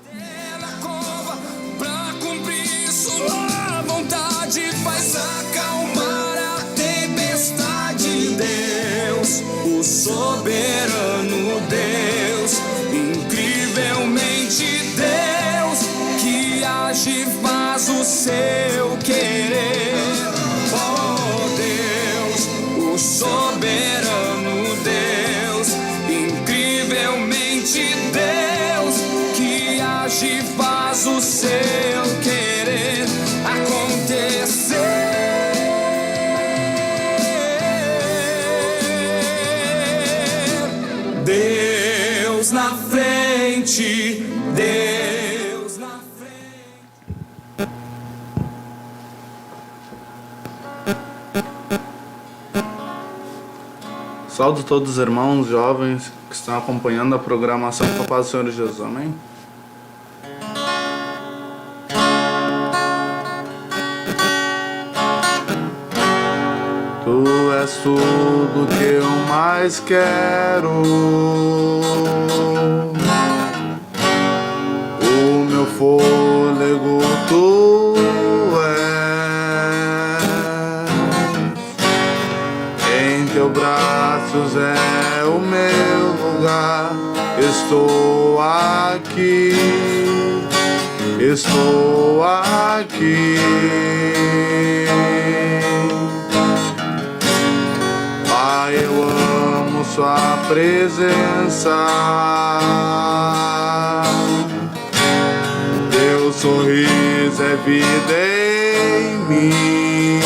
Na cova pra cumprir sua vontade, faz acalmar a tempestade. Deus, o soberano Deus, incrivelmente age e faz o seu querer. Oh Deus, o soberano Deus, incrivelmente Deus, que age e faz o seu querer acontecer. Deus na frente, Deus na frente. Saúdo todos os irmãos jovens que estão acompanhando a programação com a paz do Senhor Jesus. Amém? Tu és tudo que eu mais quero. O meu fôlego tu és. Em teus braços é o meu lugar. Estou aqui. Estou aqui. Pai, eu amo sua presença. Teu sorriso é vida em mim.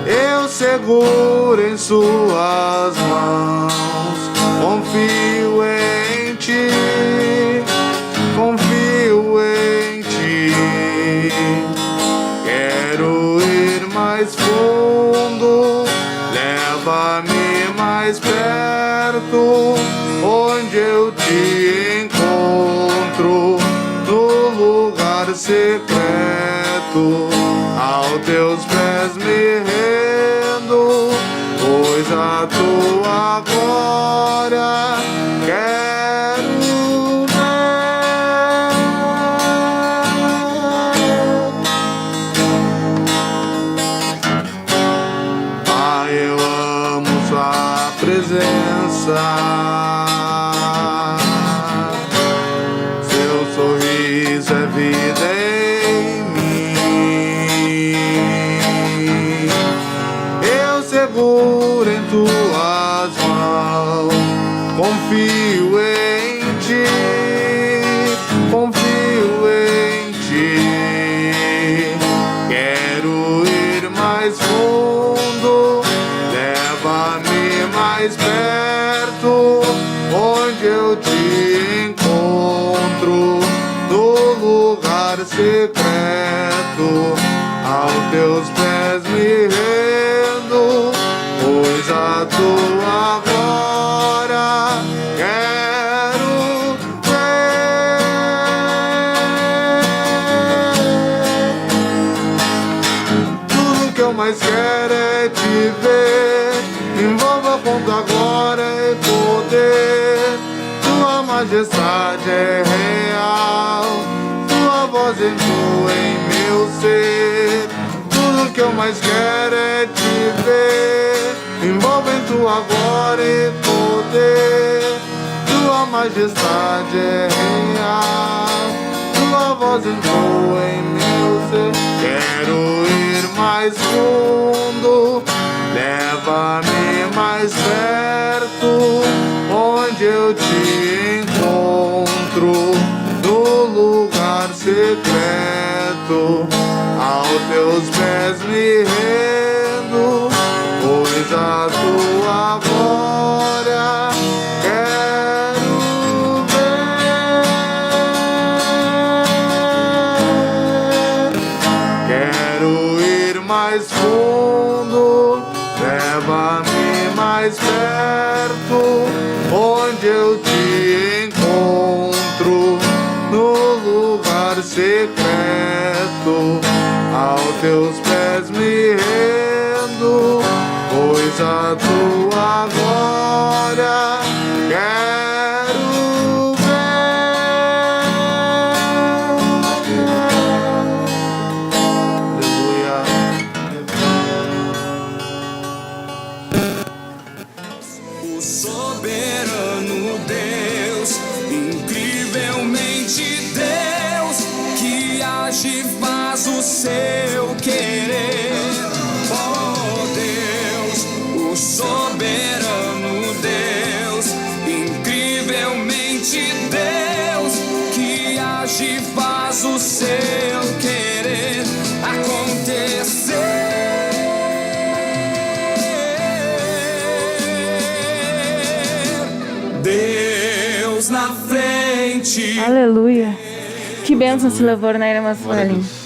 Eu seguro em suas mãos. Confio em ti. Confio em ti. Quero ir mais fundo, leva-me mais perto, onde eu te encontro, no lugar secreto. Aos teus pés me rendo, pois a tua glória quero presença. Seu sorriso é vida em mim. Eu seguro em tuas mãos. Confio em ti. Confio em ti. Quero ir mais fundo. Leva-me mais perto, onde eu te encontro, no lugar secreto. Aos teus pés me rendo, pois a tua glória quero ver. Tudo que eu mais quero é te ver. Envolva com tua glória e poder. Tua majestade é real. Tua voz entrou em meu ser. Tudo que eu mais quero é te ver. Envolva em tua glória e poder. Tua majestade é real. Tua voz entrou em meu ser. Quero ir mais fundo. Leva-me mais perto, onde eu te encontro, no lugar secreto. Aos teus pés me rendo, pois a tua glória quero ver. Quero ir mais fundo. Leva-me mais perto, onde eu te encontro, no lugar secreto. Aos teus pés me rendo, pois a tua glória quero Soberano Deus, incrivelmente age e faz o seu querer acontecer. Deus na frente. Aleluia. Que bênção esse louvor, né, irmã Glória a Suelen? Deus.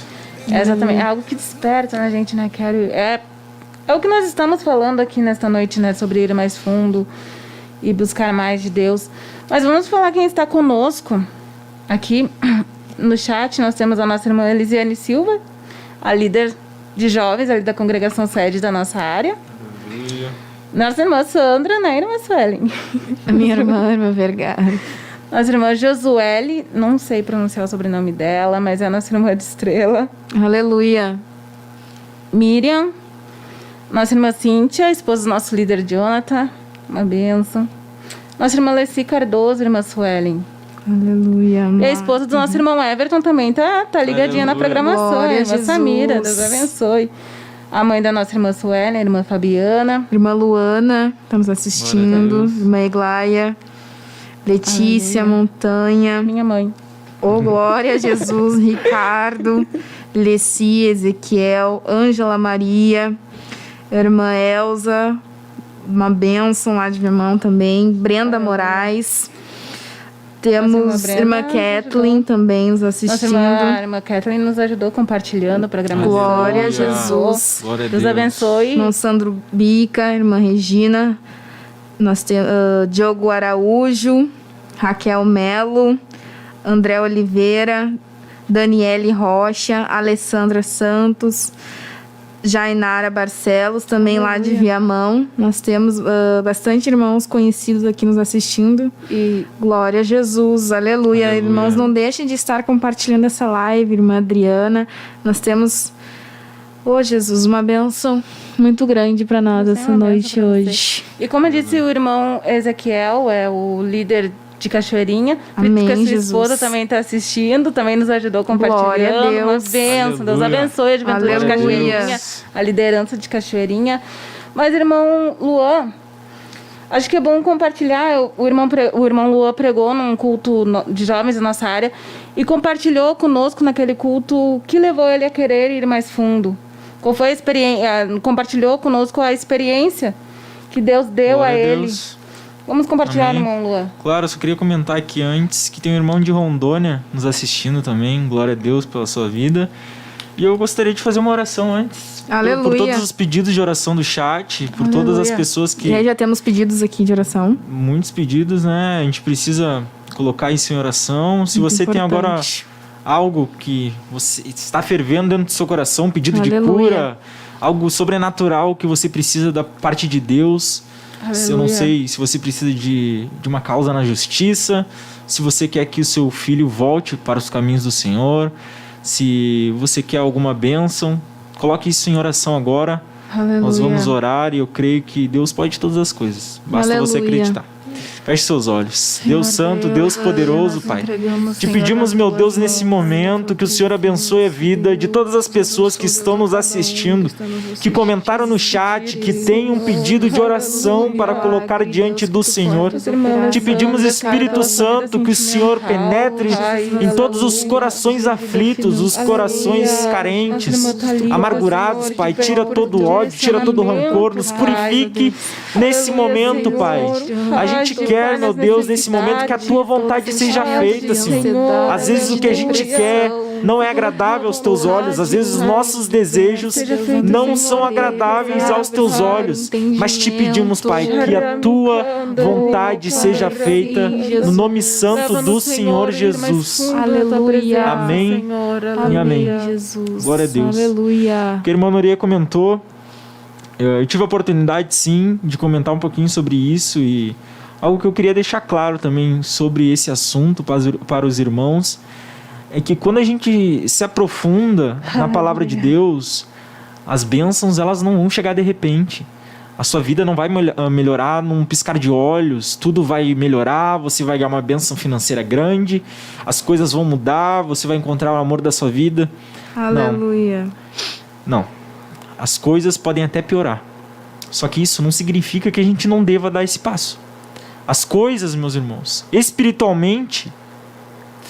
É exatamente. É algo que desperta na gente, né, Kelly? É o que nós estamos falando aqui nesta noite, né? Sobre ir mais fundo e buscar mais de Deus. Mas vamos falar quem está conosco. Aqui no chat nós temos a nossa irmã Elisiane Silva, a líder de jovens ali da congregação sede da nossa área. Nossa irmã Sandra, né, irmã Suelen? A minha irmã Vergara. Nossa irmã Josuele, não sei pronunciar o sobrenome dela, mas é a nossa irmã de estrela. Aleluia. Miriam, nossa irmã Cíntia, esposa do nosso líder Jonathan, uma bênção. Nossa irmã Leci Cardoso, irmã Suelen. Aleluia. E a esposa do nosso irmão Everton também tá ligadinha na Aleluia. programação. Glória A a irmã Jesus. Samira, Deus abençoe. A mãe da nossa irmã Suelen, a irmã Fabiana. Irmã Luana, estamos Glória a assistindo. Deus. Irmã Eglaia. Letícia Montanha. Minha mãe. Ô, glória a Jesus. Ricardo. Leci, Ezequiel. Ângela Maria. Irmã Elza. Uma bênção lá de irmão também. Brenda Moraes. Temos Nossa irmã irmã Brenda Kathleen também nos Nossa assistindo. irmã Kathleen nos ajudou compartilhando a programação. Glória a Aleluia. Jesus. Glória a Deus Deus. abençoe. Irmão Sandro Bica, irmã Regina, nós temos Diogo Araújo, Raquel Melo, André Oliveira, Daniele Rocha, Alessandra Santos, Jainara Barcelos, também lá de Viamão. Nós temos bastante irmãos conhecidos aqui nos assistindo. E Glória a Jesus, aleluia. Aleluia. Irmãos, não deixem de estar compartilhando essa live, irmã Adriana. Nós temos, ô Jesus, uma bênção muito grande para nós Deus essa tem uma noite bênção pra você. hoje. E como disse o irmão Ezequiel, é o líder de Cachoeirinha. Amém, que a sua Jesus. esposa também está assistindo, também nos ajudou compartilhando. Glória a Deus. Uma bênção. Deus Aleluia. abençoe a juventude de Aleluia. Cachoeirinha, a liderança de Cachoeirinha. Mas, irmão Luan, acho que é bom compartilhar. O irmão Luan pregou num culto de jovens da nossa área e compartilhou conosco naquele culto o que levou ele a querer ir mais fundo. Qual foi a experiência? Compartilhou conosco a experiência que Deus deu Glória a ele. Deus. Vamos compartilhar, Amém. irmão Luan. Claro, eu só queria comentar aqui antes que tem um irmão de Rondônia nos assistindo também. Glória a Deus pela sua vida. E eu gostaria de fazer uma oração antes. Aleluia. Por todos os pedidos de oração do chat, por todas as Aleluia. pessoas que... E aí já temos pedidos aqui de oração. Muitos pedidos, né? A gente precisa colocar isso em oração. Se Muito você tem agora importante. algo que você está fervendo dentro do seu coração, um pedido de Aleluia. cura, algo sobrenatural que você precisa da parte de Deus. Se eu não Aleluia. sei se você precisa de uma causa na justiça, se você quer que o seu filho volte para os caminhos do Senhor, se você quer alguma bênção, coloque isso em oração agora. Aleluia. Nós vamos orar e eu creio que Deus pode todas as coisas. Basta você Aleluia. acreditar. Feche seus olhos. Deus Santo, Deus poderoso, Pai. Te pedimos, meu Deus, nesse momento, que o Senhor abençoe a vida de todas as pessoas que estão nos assistindo, que comentaram no chat, que têm um pedido de oração para colocar diante do Senhor. Te pedimos, Espírito Santo, que o Senhor penetre em todos os corações aflitos, os corações carentes, amargurados, Pai. Tira todo o ódio, tira todo o rancor, nos purifique nesse momento, Pai. A gente quer, meu Deus, nesse momento que a Tua vontade seja feita, Senhor. Às vezes o que a gente quer não é agradável aos Teus olhos, às vezes os nossos desejos não são agradáveis aos Teus olhos, mas Te pedimos, Pai, que a Tua vontade seja feita no nome santo do Senhor Jesus. Aleluia. Amém e amém. Jesus. Glória a Deus. Aleluia. O que a irmã Noria comentou, eu tive a oportunidade, sim, de comentar um pouquinho sobre isso e algo que eu queria deixar claro também sobre esse assunto para os irmãos é que quando a gente se aprofunda na palavra de Deus, as bênçãos elas não vão chegar de repente. A sua vida não vai melhorar num piscar de olhos, tudo vai melhorar, você vai ganhar uma bênção financeira grande, as coisas vão mudar, você vai encontrar o amor da sua vida. Aleluia. Não. As coisas podem até piorar. Só que isso não significa que a gente não deva dar esse passo. As coisas, meus irmãos, espiritualmente,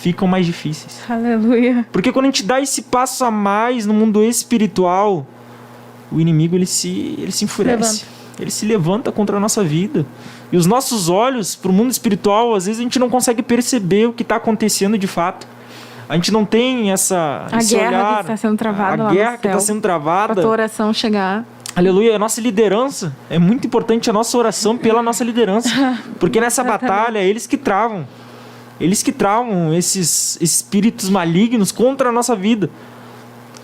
ficam mais difíceis. Aleluia. Porque quando a gente dá esse passo a mais no mundo espiritual, o inimigo ele se enfurece. Ele se levanta contra a nossa vida. E os nossos olhos para o mundo espiritual, às vezes a gente não consegue perceber o que está acontecendo de fato. A gente não tem esse guerra olhar, que está sendo travada lá a no guerra que céu. está sendo travada. Pra tua oração chegar. Aleluia, a nossa liderança. É muito importante a nossa oração pela nossa liderança. Porque nessa batalha, eles que travam. Eles que travam esses espíritos malignos contra a nossa vida.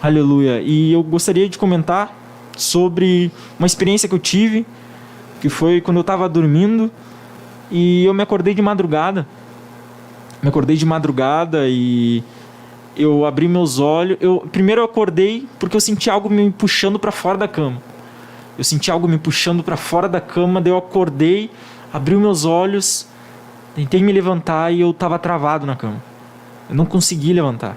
Aleluia. E eu gostaria de comentar sobre uma experiência que eu tive, que foi quando eu estava dormindo e eu me acordei de madrugada. E eu abri meus olhos. Primeiro eu acordei porque eu senti algo me puxando para fora da cama. Daí eu acordei, abri meus olhos, tentei me levantar e eu estava travado na cama. Eu não consegui levantar.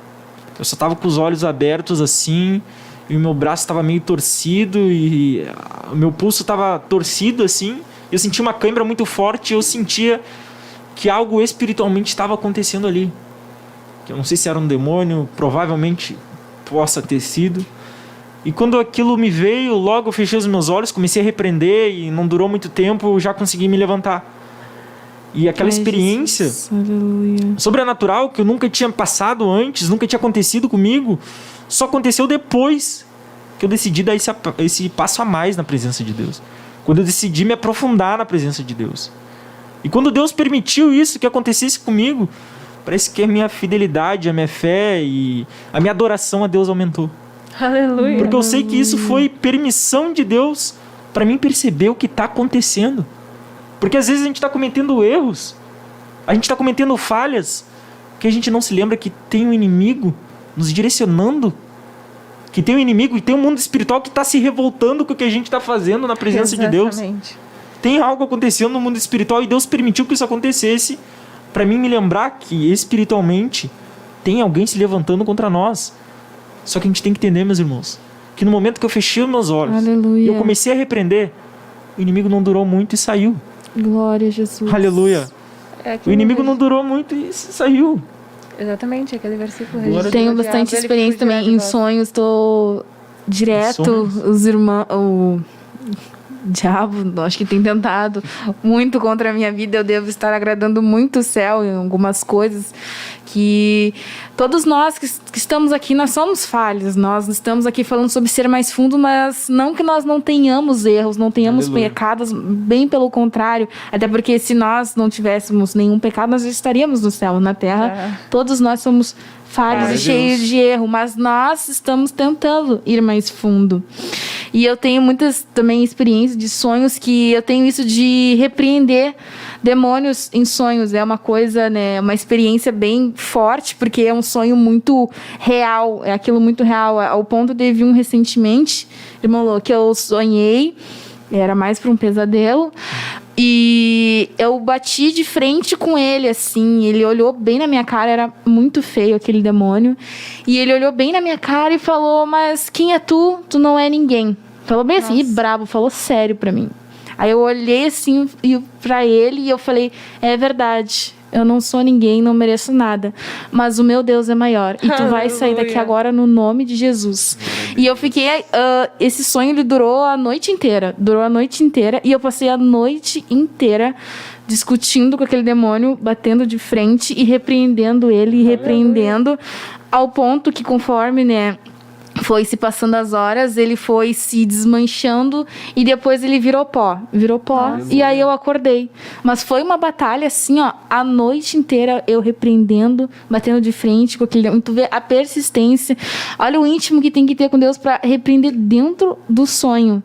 Eu só estava com os olhos abertos assim, e o meu braço estava meio torcido e o meu pulso estava torcido assim. Eu senti uma cãibra muito forte e eu sentia que algo espiritualmente estava acontecendo ali. Eu não sei se era um demônio, provavelmente possa ter sido. E quando aquilo me veio, logo eu fechei os meus olhos, comecei a repreender e não durou muito tempo, eu já consegui me levantar. E aquela experiência sobrenatural que eu nunca tinha passado antes, nunca tinha acontecido comigo, só aconteceu depois que eu decidi dar esse passo a mais na presença de Deus. Quando eu decidi me aprofundar na presença de Deus. E quando Deus permitiu isso que acontecesse comigo, parece que a minha fidelidade, a minha fé e a minha adoração a Deus aumentou. Aleluia. Porque eu sei que isso foi permissão de Deus para mim perceber o que está acontecendo. Porque às vezes a gente está cometendo erros, a gente está cometendo falhas, que a gente não se lembra que tem um inimigo nos direcionando, que tem um inimigo e tem um mundo espiritual que está se revoltando com o que a gente está fazendo na presença de Deus. Tem algo acontecendo no mundo espiritual e Deus permitiu que isso acontecesse para mim me lembrar que espiritualmente tem alguém se levantando contra nós. Só que a gente tem que entender, meus irmãos, que no momento que eu fechei os meus olhos e eu comecei a repreender, o inimigo não durou muito e saiu. Glória a Jesus. Aleluia. O inimigo não durou muito e saiu. Exatamente, aquele versículo. Tenho bastante experiência também em sonhos, estou direto, os irmãos, o diabo, acho que tem tentado muito contra a minha vida. Eu devo estar agradando muito o céu em algumas coisas que todos nós que estamos aqui, nós somos falhos. Nós estamos aqui falando sobre ser mais fundo, mas não que nós não tenhamos erros, não tenhamos pecados, bem pelo contrário. Até porque se nós não tivéssemos nenhum pecado, nós estaríamos no céu, na terra. Todos nós somos falhos e cheios de erro, mas nós estamos tentando ir mais fundo. E eu tenho muitas também experiências de sonhos que eu tenho isso de repreender demônios em sonhos. É uma coisa, né, uma experiência bem forte, porque é um sonho muito real, é aquilo muito real, ao ponto de vir recentemente, irmão Lô, que eu sonhei, era mais para um pesadelo, e eu bati de frente com ele, assim, ele olhou bem na minha cara, era muito feio aquele demônio, e ele olhou bem na minha cara e falou: mas quem é tu? Tu não é ninguém. Falou bem assim, e brabo, falou sério pra mim. Aí eu olhei assim pra ele e eu falei: é verdade, eu não sou ninguém, não mereço nada, mas o meu Deus é maior, e tu vai sair daqui agora no nome de Jesus. E eu fiquei, esse sonho ele durou a noite inteira, e eu passei a noite inteira discutindo com aquele demônio, batendo de frente e repreendendo ele, ao ponto que conforme, né, foi se passando as horas, ele foi se desmanchando e depois ele virou pó. E aí eu acordei. Mas foi uma batalha assim, ó, a noite inteira eu repreendendo, batendo de frente com aquele... Tu vê a persistência. Olha o íntimo que tem que ter com Deus para repreender dentro do sonho.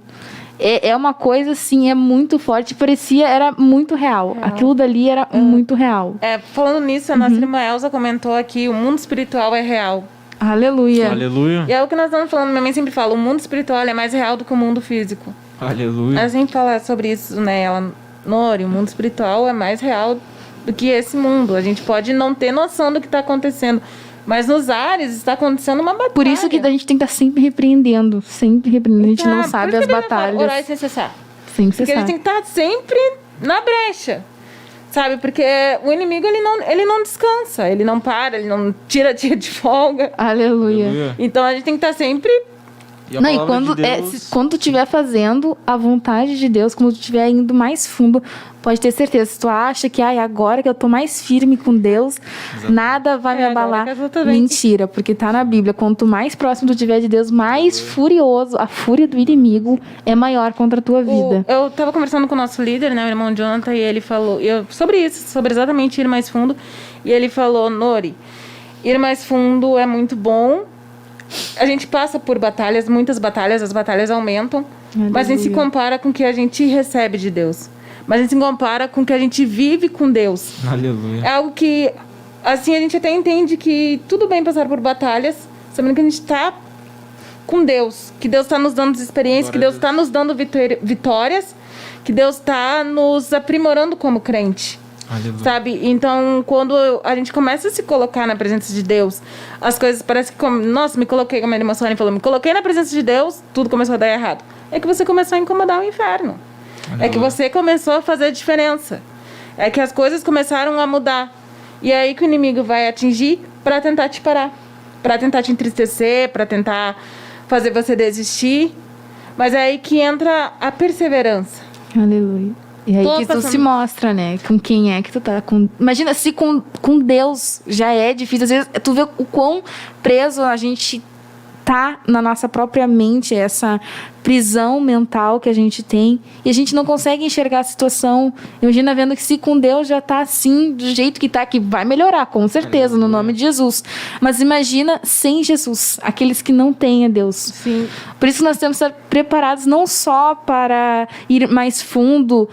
É uma coisa assim, é muito forte. Era muito real. Aquilo dali era muito real. Falando nisso, a nossa irmã Elza comentou aqui: o mundo espiritual é real. Aleluia. Aleluia. E é o que nós estamos falando. Minha mãe sempre fala: o mundo espiritual é mais real do que o mundo físico. Aleluia. A gente fala sobre isso, né? Ela, Nori, o mundo espiritual é mais real do que esse mundo. A gente pode não ter noção do que está acontecendo, mas nos ares está acontecendo uma batalha. Por isso que a gente tem que estar sempre repreendendo. A gente não sabe as batalhas. Orar sem cessar. Sem Porque cessar. a gente tem que estar sempre na brecha. Sabe? Porque o inimigo, ele não descansa, ele não para, ele não tira dia de folga. Aleluia. Aleluia. Então a gente tem que estar sempre... E a Não, e palavra quando, de Deus... quando tu estiver fazendo a vontade de Deus, quando tu estiver indo mais fundo, pode ter certeza. Se tu acha que agora que eu tô mais firme com Deus, nada vai me agora abalar. que eu tô bem. Mentira, porque tá na Bíblia. Quanto mais próximo tu estiver de Deus, mais furioso, a fúria do inimigo é maior contra a tua vida. Eu tava conversando com o nosso líder, né, o irmão Jonathan, e ele falou sobre isso, sobre exatamente ir mais fundo. E ele falou, Nori, ir mais fundo é muito bom. A gente passa por batalhas, muitas batalhas, as batalhas aumentam, mas a gente se compara com o que a gente recebe de Deus. Mas a gente se compara com o que a gente vive com Deus. Aleluia. É algo que, assim, a gente até entende que tudo bem passar por batalhas, sabendo que a gente está com Deus, que Deus está nos dando experiências, que Deus está nos dando vitórias, que Deus está nos aprimorando como crente. Aleluia. Sabe? Então, quando a gente começa a se colocar na presença de Deus, as coisas parecem que... Nossa, me coloquei, como a irmã Sônia falou, me coloquei na presença de Deus, tudo começou a dar errado. É que você começou a incomodar o inferno. Aleluia. É que você começou a fazer a diferença. É que as coisas começaram a mudar. E é aí que o inimigo vai atingir para tentar te parar. Para tentar te entristecer, para tentar fazer você desistir. Mas é aí que entra a perseverança. Aleluia. E aí Tô que tu passando- se mostra, né? Com quem é que tu tá. Imagina se com Deus já é difícil. Às vezes tu vê o quão preso a gente tá na nossa própria mente, essa prisão mental que a gente tem, e a gente não consegue enxergar a situação. Imagina vendo que se com Deus já tá assim, do jeito que tá, que vai melhorar, com certeza, no nome de Jesus. Mas imagina sem Jesus, aqueles que não têm a Deus. Sim. Por isso nós temos que estar preparados não só para ir mais fundo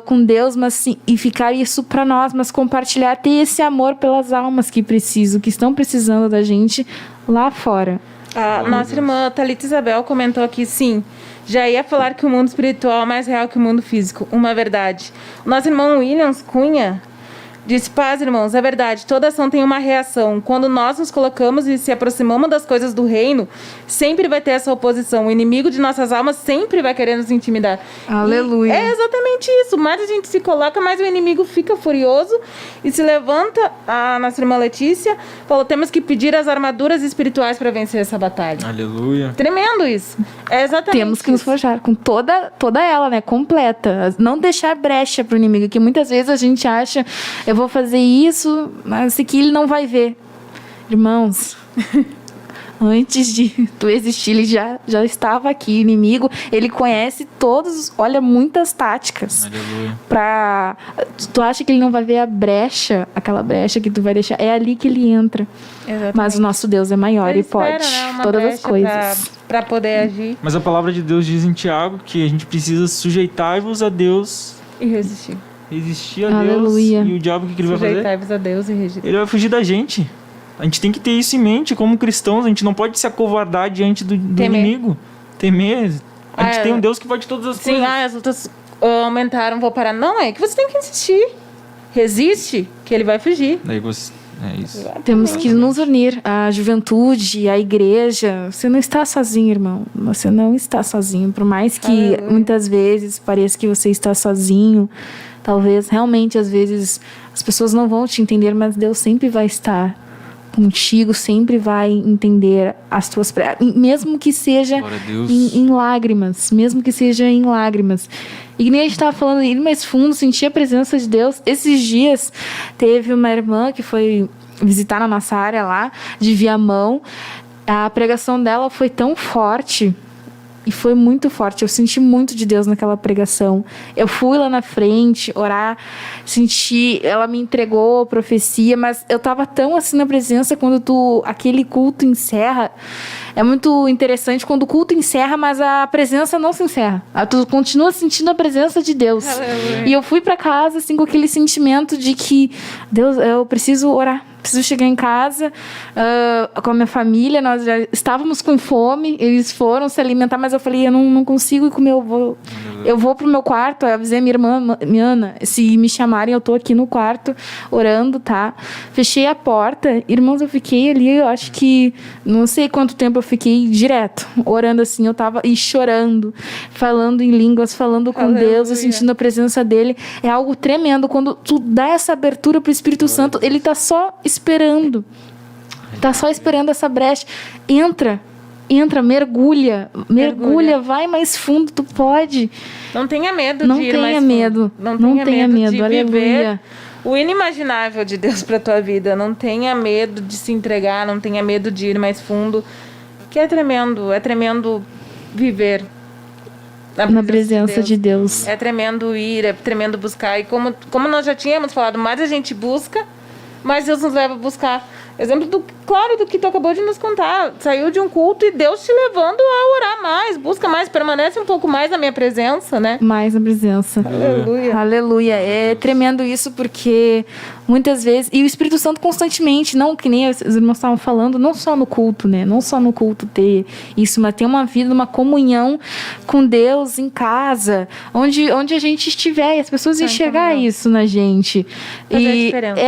com Deus, mas sim, e ficar isso para nós, mas compartilhar, ter esse amor pelas almas que precisam, que estão precisando da gente lá fora. A nossa irmã Thalita Isabel comentou aqui, sim, já ia falar que o mundo espiritual é mais real que o mundo físico. Uma verdade. O nosso irmão Williams Cunha disse, paz, irmãos, é verdade, toda ação tem uma reação. Quando nós nos colocamos e se aproximamos das coisas do reino, sempre vai ter essa oposição. O inimigo de nossas almas sempre vai querer nos intimidar. Aleluia. E é exatamente isso. Mais a gente se coloca, mais o inimigo fica furioso e se levanta. A nossa irmã Letícia falou, temos que pedir as armaduras espirituais para vencer essa batalha. Aleluia. Tremendo isso. É exatamente Temos que nos isso. forjar com toda ela, né? Completa. Não deixar brecha pro inimigo, que muitas vezes a gente acha, eu vou fazer isso, mas que ele não vai ver. Irmãos, antes de tu existir, ele já estava aqui, o inimigo, ele conhece todos, olha, muitas táticas. Aleluia. Tu acha que ele não vai ver a brecha, aquela brecha que tu vai deixar? É ali que ele entra. Exatamente. Mas o nosso Deus é maior Ele e pode espera, né, uma todas as brecha coisas. Para poder agir Mas a palavra de Deus diz em Tiago que a gente precisa sujeitar-vos a Deus, e resistir. resistir a Aleluia. Deus. E o diabo, o que ele vai fazer? Sujeitai-vos a Deus e resistir. Ele vai fugir da gente. A gente tem que ter isso em mente como cristãos. A gente não pode se acovardar diante do Temer. inimigo. Temer. A gente Ah, tem um Deus que pode todas as Sim, coisas. as lutas aumentaram, vou parar. Não, é que você tem que insistir. Resiste, que ele vai fugir. Daí você... É isso. Temos que nos unir, a juventude, a igreja. Você não está sozinho, irmão. Você não está sozinho. Por mais que muitas vezes pareça que você está sozinho, talvez realmente às vezes as pessoas não vão te entender, mas Deus sempre vai estar contigo, sempre vai entender as tuas mesmo que seja Glória a Deus. em lágrimas, mesmo que seja em lágrimas. E que nem a gente estava falando, ir mais fundo, sentir a presença de Deus. Esses dias teve uma irmã que foi visitar na nossa área lá, de Viamão. A pregação dela foi tão forte, e foi muito forte. Eu senti muito de Deus naquela pregação. Eu fui lá na frente orar, senti, ela me entregou a profecia, mas eu tava tão assim na presença quando aquele culto encerra. É muito interessante quando o culto encerra, mas a presença não se encerra. Tu continua sentindo a presença de Deus. Aleluia. E eu fui para casa assim com aquele sentimento de que Deus, eu preciso orar. Preciso chegar em casa com a minha família. Nós já estávamos com fome. Eles foram se alimentar, mas eu falei, eu não consigo ir comer. Eu vou Eu vou pro meu quarto, eu avisei minha irmã, minha Ana, se me chamarem, eu tô aqui no quarto orando, tá? Fechei a porta, irmãos, eu fiquei ali, eu acho que não sei quanto tempo eu fiquei direto, orando assim, eu tava e chorando, falando em línguas, falando com Deus, e sentindo a presença dele. É algo tremendo quando tu dá essa abertura pro Espírito Santo, ele tá só esperando. Tá só esperando essa brecha. Entra, mergulha, vai mais fundo, tu pode. Não tenha medo Não de ir tenha mais medo. fundo. Não tenha medo. de Aleluia. viver o inimaginável de Deus para tua vida. Não tenha medo de se entregar, não tenha medo de ir mais fundo, que é tremendo viver Na presença de Deus. É tremendo ir, é tremendo buscar. E como nós já tínhamos falado, mais a gente busca, mais Deus nos leva a buscar. Exemplo do que tu acabou de nos contar. Saiu de um culto e Deus te levando a orar mais, busca mais, permanece um pouco mais na minha presença, né? Mais na presença. Aleluia. Aleluia. É tremendo isso porque muitas vezes... E o Espírito Santo constantemente, não que nem os irmãos estavam falando, não só no culto, né? Não só no culto ter isso, mas ter uma vida, uma comunhão com Deus em casa, onde a gente estiver, e as pessoas enxergar isso na gente. Fazer a E diferença.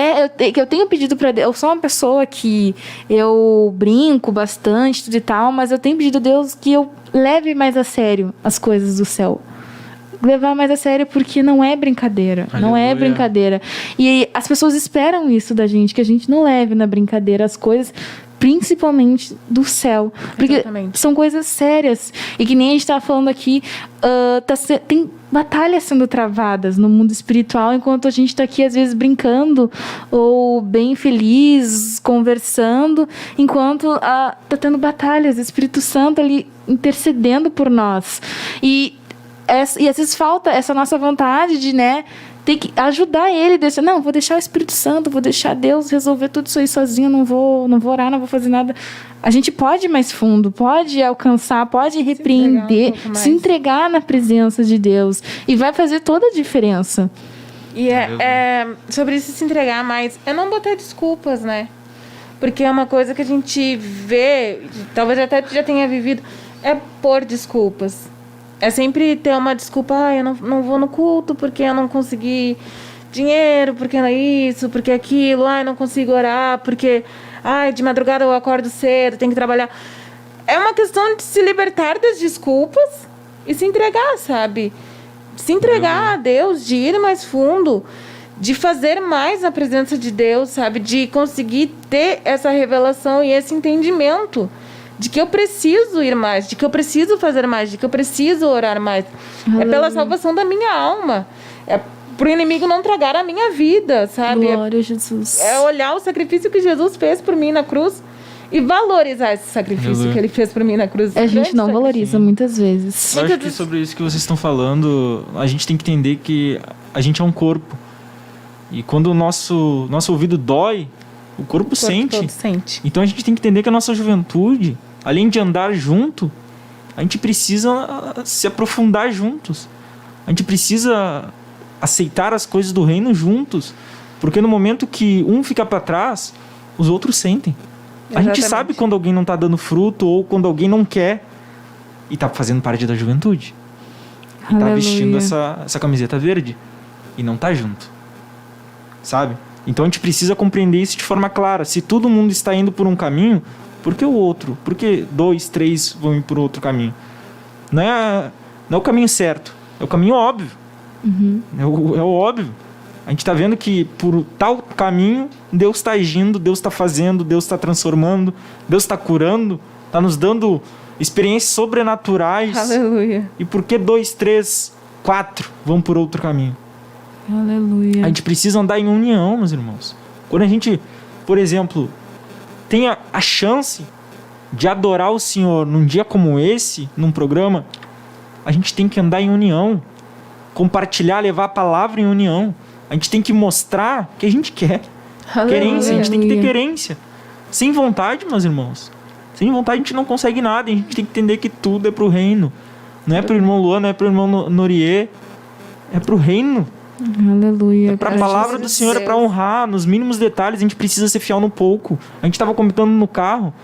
eu tenho pedido para Deus, eu sou uma pessoa que eu brinco bastante tudo e tal, mas eu tenho pedido a Deus que eu leve mais a sério as coisas do céu. Levar mais a sério porque não é brincadeira. Não é Aleluia. brincadeira. E as pessoas esperam isso da gente, que a gente não leve na brincadeira as coisas, principalmente do céu. Porque Exatamente. são coisas sérias. E que nem a gente estava falando aqui, tem batalhas sendo travadas no mundo espiritual, enquanto a gente está aqui, às vezes, brincando ou bem feliz, conversando, enquanto está tendo batalhas, o Espírito Santo ali intercedendo por nós. E às vezes falta essa nossa vontade de, né, ter que ajudar ele. Não, vou deixar o Espírito Santo, vou deixar Deus resolver tudo isso aí sozinho, não vou orar, não vou fazer nada. A gente pode ir mais fundo, pode alcançar, pode repreender, se entregar na presença de Deus. E vai fazer toda a diferença. E sobre isso, se entregar mais, é não botar desculpas, né? Porque é uma coisa que a gente vê, talvez até tu já tenha vivido, é pôr desculpas. É sempre ter uma desculpa, eu não vou no culto porque eu não consegui dinheiro, porque não é isso, porque aquilo, não consigo orar, porque de madrugada eu acordo cedo, tenho que trabalhar. É uma questão de se libertar das desculpas e se entregar, sabe? Se entregar a Deus, de ir mais fundo, de fazer mais na presença de Deus, sabe? De conseguir ter essa revelação e esse entendimento de que eu preciso ir mais, de que eu preciso fazer mais, de que eu preciso orar mais. É pela salvação da minha alma. É pro inimigo não tragar a minha vida, sabe? Glória a Jesus. É olhar o sacrifício que Jesus fez por mim na cruz e valorizar esse sacrifício que ele fez por mim na cruz. A gente não valoriza muitas vezes. Eu acho que sobre isso que vocês estão falando, a gente tem que entender que a gente é um corpo. E quando o nosso ouvido dói, o corpo sente. Todo sente. Então a gente tem que entender que a nossa juventude, além de andar junto, a gente precisa se aprofundar juntos. A gente precisa aceitar as coisas do reino juntos. Porque no momento que um fica para trás, os outros sentem. A gente sabe quando alguém não tá dando fruto ou quando alguém não quer e tá fazendo parte da juventude. E tá vestindo essa camiseta verde e não tá junto. Sabe? Então a gente precisa compreender isso de forma clara. Se todo mundo está indo por um caminho, por que o outro? Por que 2, 3 vão ir por outro caminho? Não é o caminho certo, é o caminho óbvio. É o óbvio. A gente está vendo que por tal caminho Deus está agindo, Deus está fazendo, Deus está transformando, Deus está curando, está nos dando experiências sobrenaturais. Aleluia. E por que 2, 3, 4 vão por outro caminho? Aleluia. A gente precisa andar em união, meus irmãos. Quando a gente, por exemplo, tem a chance de adorar o Senhor num dia como esse, num programa, a gente tem que andar em união, compartilhar, levar a palavra em união. A gente tem que mostrar que a gente quer. Querência, a gente tem que ter querência. Sem vontade, meus irmãos. Sem vontade a gente não consegue nada. A gente tem que entender que tudo é pro reino. Não é pro irmão Luan, não é pro irmão Norier. É pro reino. Aleluia. É pra palavra do Senhor, é pra honrar. Nos mínimos detalhes, a gente precisa ser fiel no pouco. A gente tava comentando no carro.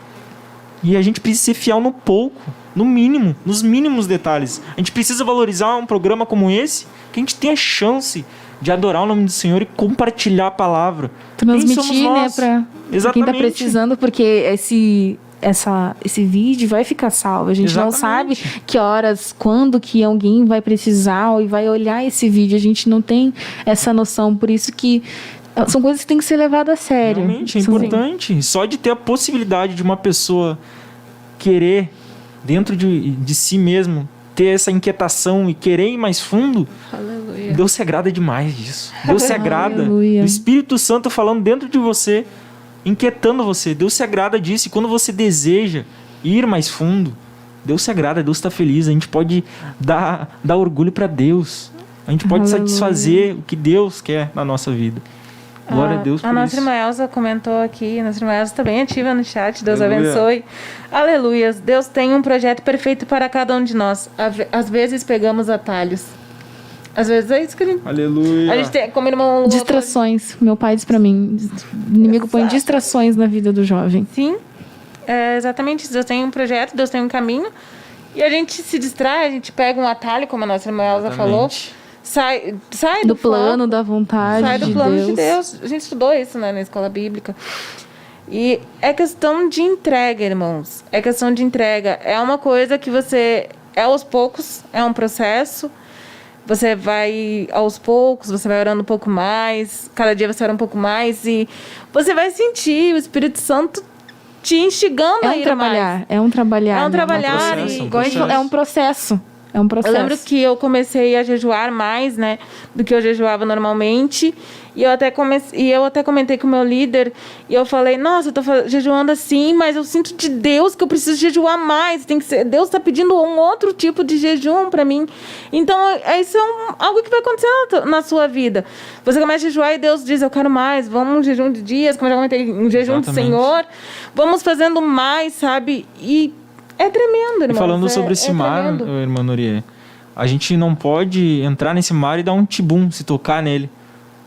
E a gente precisa ser fiel no pouco. no mínimo, nos mínimos detalhes. A gente precisa valorizar um programa como esse, que a gente tem a chance de adorar o nome do Senhor e compartilhar a palavra. Quem somos Transmitir, né, nós? pra quem tá Exatamente. precisando, porque esse vídeo vai ficar salvo. A gente não sabe Exatamente. que horas, quando que alguém vai precisar e vai olhar esse vídeo. A gente não tem essa noção. Por isso que são coisas que têm que ser levadas a sério. Realmente, é São- importante. Só de ter a possibilidade de uma pessoa querer, dentro de si mesmo, ter essa inquietação e querer ir mais fundo, Aleluia. Deus se agrada demais disso. Deus se agrada. Aleluia. O Espírito Santo falando dentro de você, inquietando você. Deus se agrada disso. E quando você deseja ir mais fundo, Deus se agrada, Deus está feliz. A gente pode dar orgulho para Deus. A gente pode Aleluia. satisfazer o que Deus quer na nossa vida. Glória a Deus por A nossa isso. irmã Elza comentou aqui, a nossa irmã Elza está bem ativa no chat, Deus Aleluia. abençoe. Aleluia, Deus tem um projeto perfeito para cada um de nós. Às vezes pegamos atalhos. Às vezes é isso que Aleluia. a gente tem, como irmão Lua Distrações. Meu pai diz pra mim, o inimigo põe distrações na vida do jovem. Sim, é exatamente isso. Deus tem um projeto, Deus tem um caminho. E a gente se distrai, a gente pega um atalho, como a nossa irmã Elza falou. Sai Do foco, plano, da vontade sai do de plano Deus. de Deus. A gente estudou isso, né, na escola bíblica. E é questão de entrega, irmãos. É questão de entrega. É uma coisa que você... É aos poucos, é um processo. Você vai aos poucos, você vai orando um pouco mais. Cada dia você ora um pouco mais. E você vai sentir o Espírito Santo te instigando É a um ir trabalhar, mais. é um trabalhar. É um né? trabalhar. processo, e- Igual a gente falou, é um processo. É um processo. Eu lembro que eu comecei a jejuar mais, né, do que eu jejuava normalmente. E eu até comentei com o meu líder. E eu falei, nossa, eu tô jejuando assim, mas eu sinto de Deus que eu preciso jejuar mais. Tem que ser, Deus tá pedindo um outro tipo de jejum para mim. Então, isso é algo que vai acontecer na sua vida. Você começa a jejuar e Deus diz, eu quero mais. Vamos um jejum de dias, como eu já comentei, um jejum do Exatamente. Senhor. Vamos fazendo mais, sabe? E é tremendo, E irmão. falando sobre esse mar, irmã Noriê, a gente não pode entrar nesse mar e dar um tibum, se tocar nele.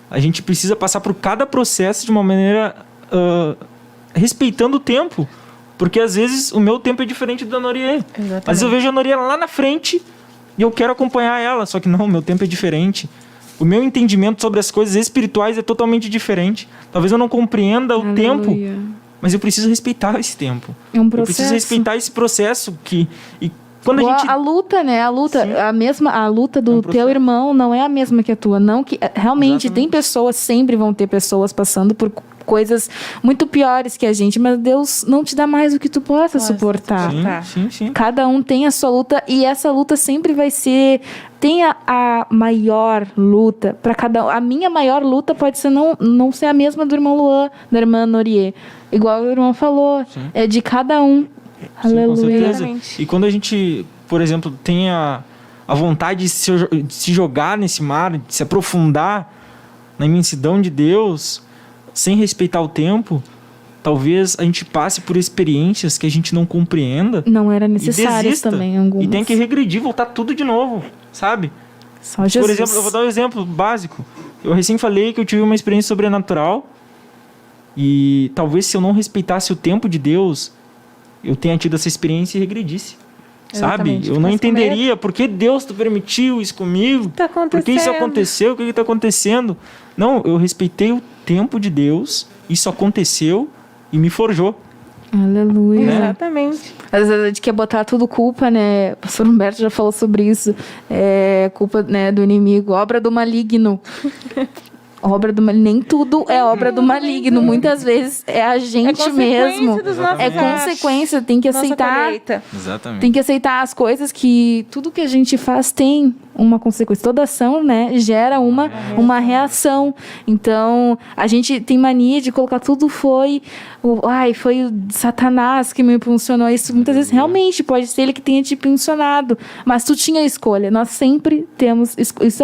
A gente precisa passar por cada processo de uma maneira respeitando o tempo. Porque às vezes o meu tempo é diferente do da Noriê. Às vezes eu vejo a Noriê lá na frente e eu quero acompanhar ela. Só que não, meu tempo é diferente. O meu entendimento sobre as coisas espirituais é totalmente diferente. Talvez eu não compreenda o tempo, Aleluia. mas eu preciso respeitar esse tempo. É um Eu processo. preciso respeitar esse processo e quando a Igual gente a luta, né? A luta, Sim. a luta do É um processo. teu irmão não é a mesma que a tua. Não que realmente Exatamente. tem pessoas, sempre vão ter pessoas passando por coisas muito piores que a gente, mas Deus não te dá mais do que tu possa suportar. Sim. Cada um tem a sua luta e essa luta sempre vai ser tem a maior luta para cada um. A minha maior luta pode ser não ser a mesma do irmão Luan, da irmã Noriê. Igual o irmão falou, é de cada um. Sim, com Aleluia. certeza. Exatamente. E quando a gente, por exemplo, tem a vontade de se jogar nesse mar, de se aprofundar na imensidão de Deus, sem respeitar o tempo, talvez a gente passe por experiências que a gente não compreenda Não era e necessário desista. também algumas. E tem que regredir, voltar tudo de novo, sabe? Só Jesus. Por exemplo, eu vou dar um exemplo básico. Eu recém falei que eu tive uma experiência sobrenatural e talvez se eu não respeitasse o tempo de Deus, eu tenha tido essa experiência e regredisse. Exatamente. Sabe? Eu não Ficasse com entenderia por que Deus permitiu isso comigo. Tá Por que isso acontecendo? aconteceu? O que está acontecendo? Não, eu respeitei o tempo de Deus, isso aconteceu e me forjou. Aleluia. Né? Exatamente. Às vezes a gente quer botar tudo culpa, né? O pastor Humberto já falou sobre isso. É culpa, né, do inimigo, obra do maligno. Nem tudo é obra do maligno. Muitas vezes é a gente consequência mesmo. dos nossos É atos. consequência, tem que Nossa aceitar. colheita. Exatamente. Tem que aceitar as coisas que tudo que a gente faz tem uma consequência. Toda ação, né, gera uma reação. Então, a gente tem mania de colocar tudo foi o Satanás que me impulsionou. Isso muitas vezes realmente pode ser ele que tenha te impulsionado, mas tu tinha escolha. Nós sempre temos isso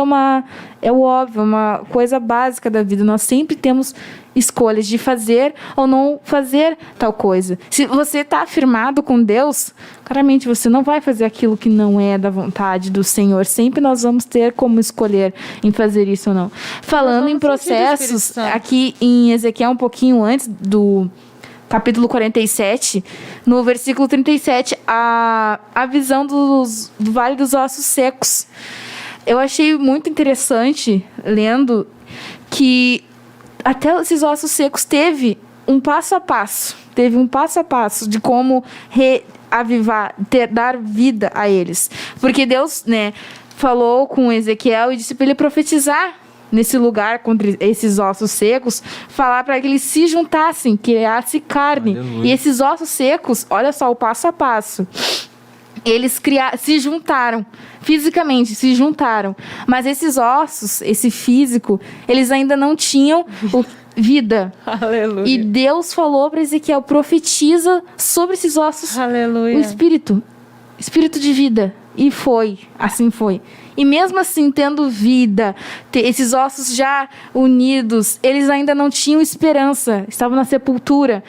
é o óbvio, uma coisa básica da vida. Nós sempre temos escolhas de fazer ou não fazer tal coisa. Se você está afirmado com Deus, claramente você não vai fazer aquilo que não é da vontade do Senhor. Sempre nós vamos ter como escolher em fazer isso ou não. Falando em vamos sentir o Espírito processos, Santo. aqui em Ezequiel, um pouquinho antes capítulo 47, no versículo 37, a visão do Vale dos Ossos Secos. Eu achei muito interessante, lendo, que até esses ossos secos teve um passo a passo de como reavivar, dar vida a eles. Porque Deus, né, falou com Ezequiel e disse para ele profetizar nesse lugar contra esses ossos secos, falar para que eles se juntassem, criasse carne. Aleluia. E esses ossos secos, olha só o passo a passo, eles se juntaram, fisicamente se juntaram, mas esses ossos, esse físico, eles ainda não tinham vida. Aleluia. E Deus falou para Ezequiel, profetiza sobre esses ossos Aleluia. o espírito de vida. E assim foi. E mesmo assim, tendo vida, esses ossos já unidos, eles ainda não tinham esperança, estavam na sepultura.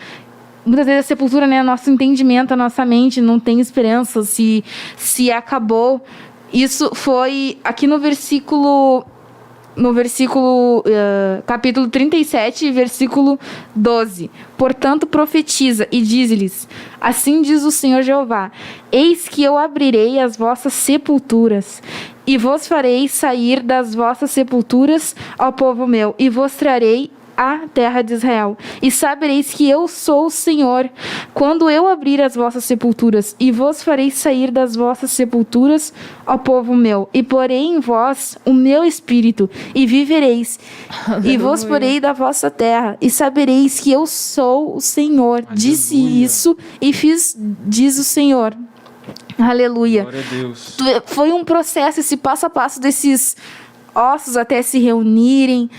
Muitas vezes a sepultura, né, nosso entendimento, a nossa mente não tem esperança, se acabou. Isso foi aqui no versículo capítulo 37, versículo 12. Portanto, profetiza e diz-lhes, assim diz o Senhor Jeová, eis que eu abrirei as vossas sepulturas e vos farei sair das vossas sepulturas, ó povo meu, e vos trarei a terra de Israel. E sabereis que eu sou o Senhor, quando eu abrir as vossas sepulturas, e vos farei sair das vossas sepulturas, ó povo meu, e porei em vós o meu espírito, e vivereis, e vos porei da vossa terra, e sabereis que eu sou o Senhor. Aleluia. Disse isso, e fiz, diz o Senhor. Aleluia. Glória a Deus. Foi um processo, esse passo a passo desses ossos até se reunirem.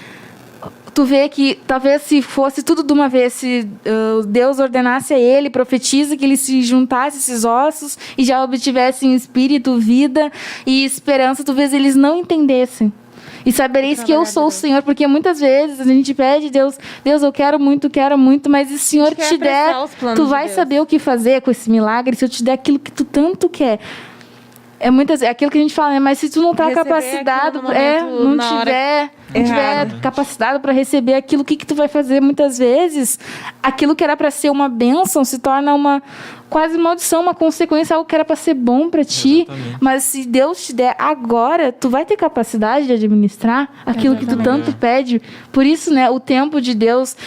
Tu vê que talvez se fosse tudo de uma vez, se Deus ordenasse a ele, profetiza que ele se juntasse a esses ossos e já obtivessem espírito, vida e esperança, talvez eles não entendessem. E sabereis que eu sou o Senhor, porque muitas vezes a gente pede, Deus, eu quero muito, mas se o Senhor te der, tu vai saber o que fazer com esse milagre, se eu te der aquilo que tu tanto quer. É aquilo que a gente fala, né? Mas se tu não tá capacitado, não tiver capacitado para receber aquilo, o que tu vai fazer? Muitas vezes, aquilo que era para ser uma bênção se torna uma quase maldição, uma consequência, algo que era para ser bom para ti. Exatamente. Mas se Deus te der agora, tu vai ter capacidade de administrar aquilo que tu tanto pede. Por isso, né? O tempo de Deus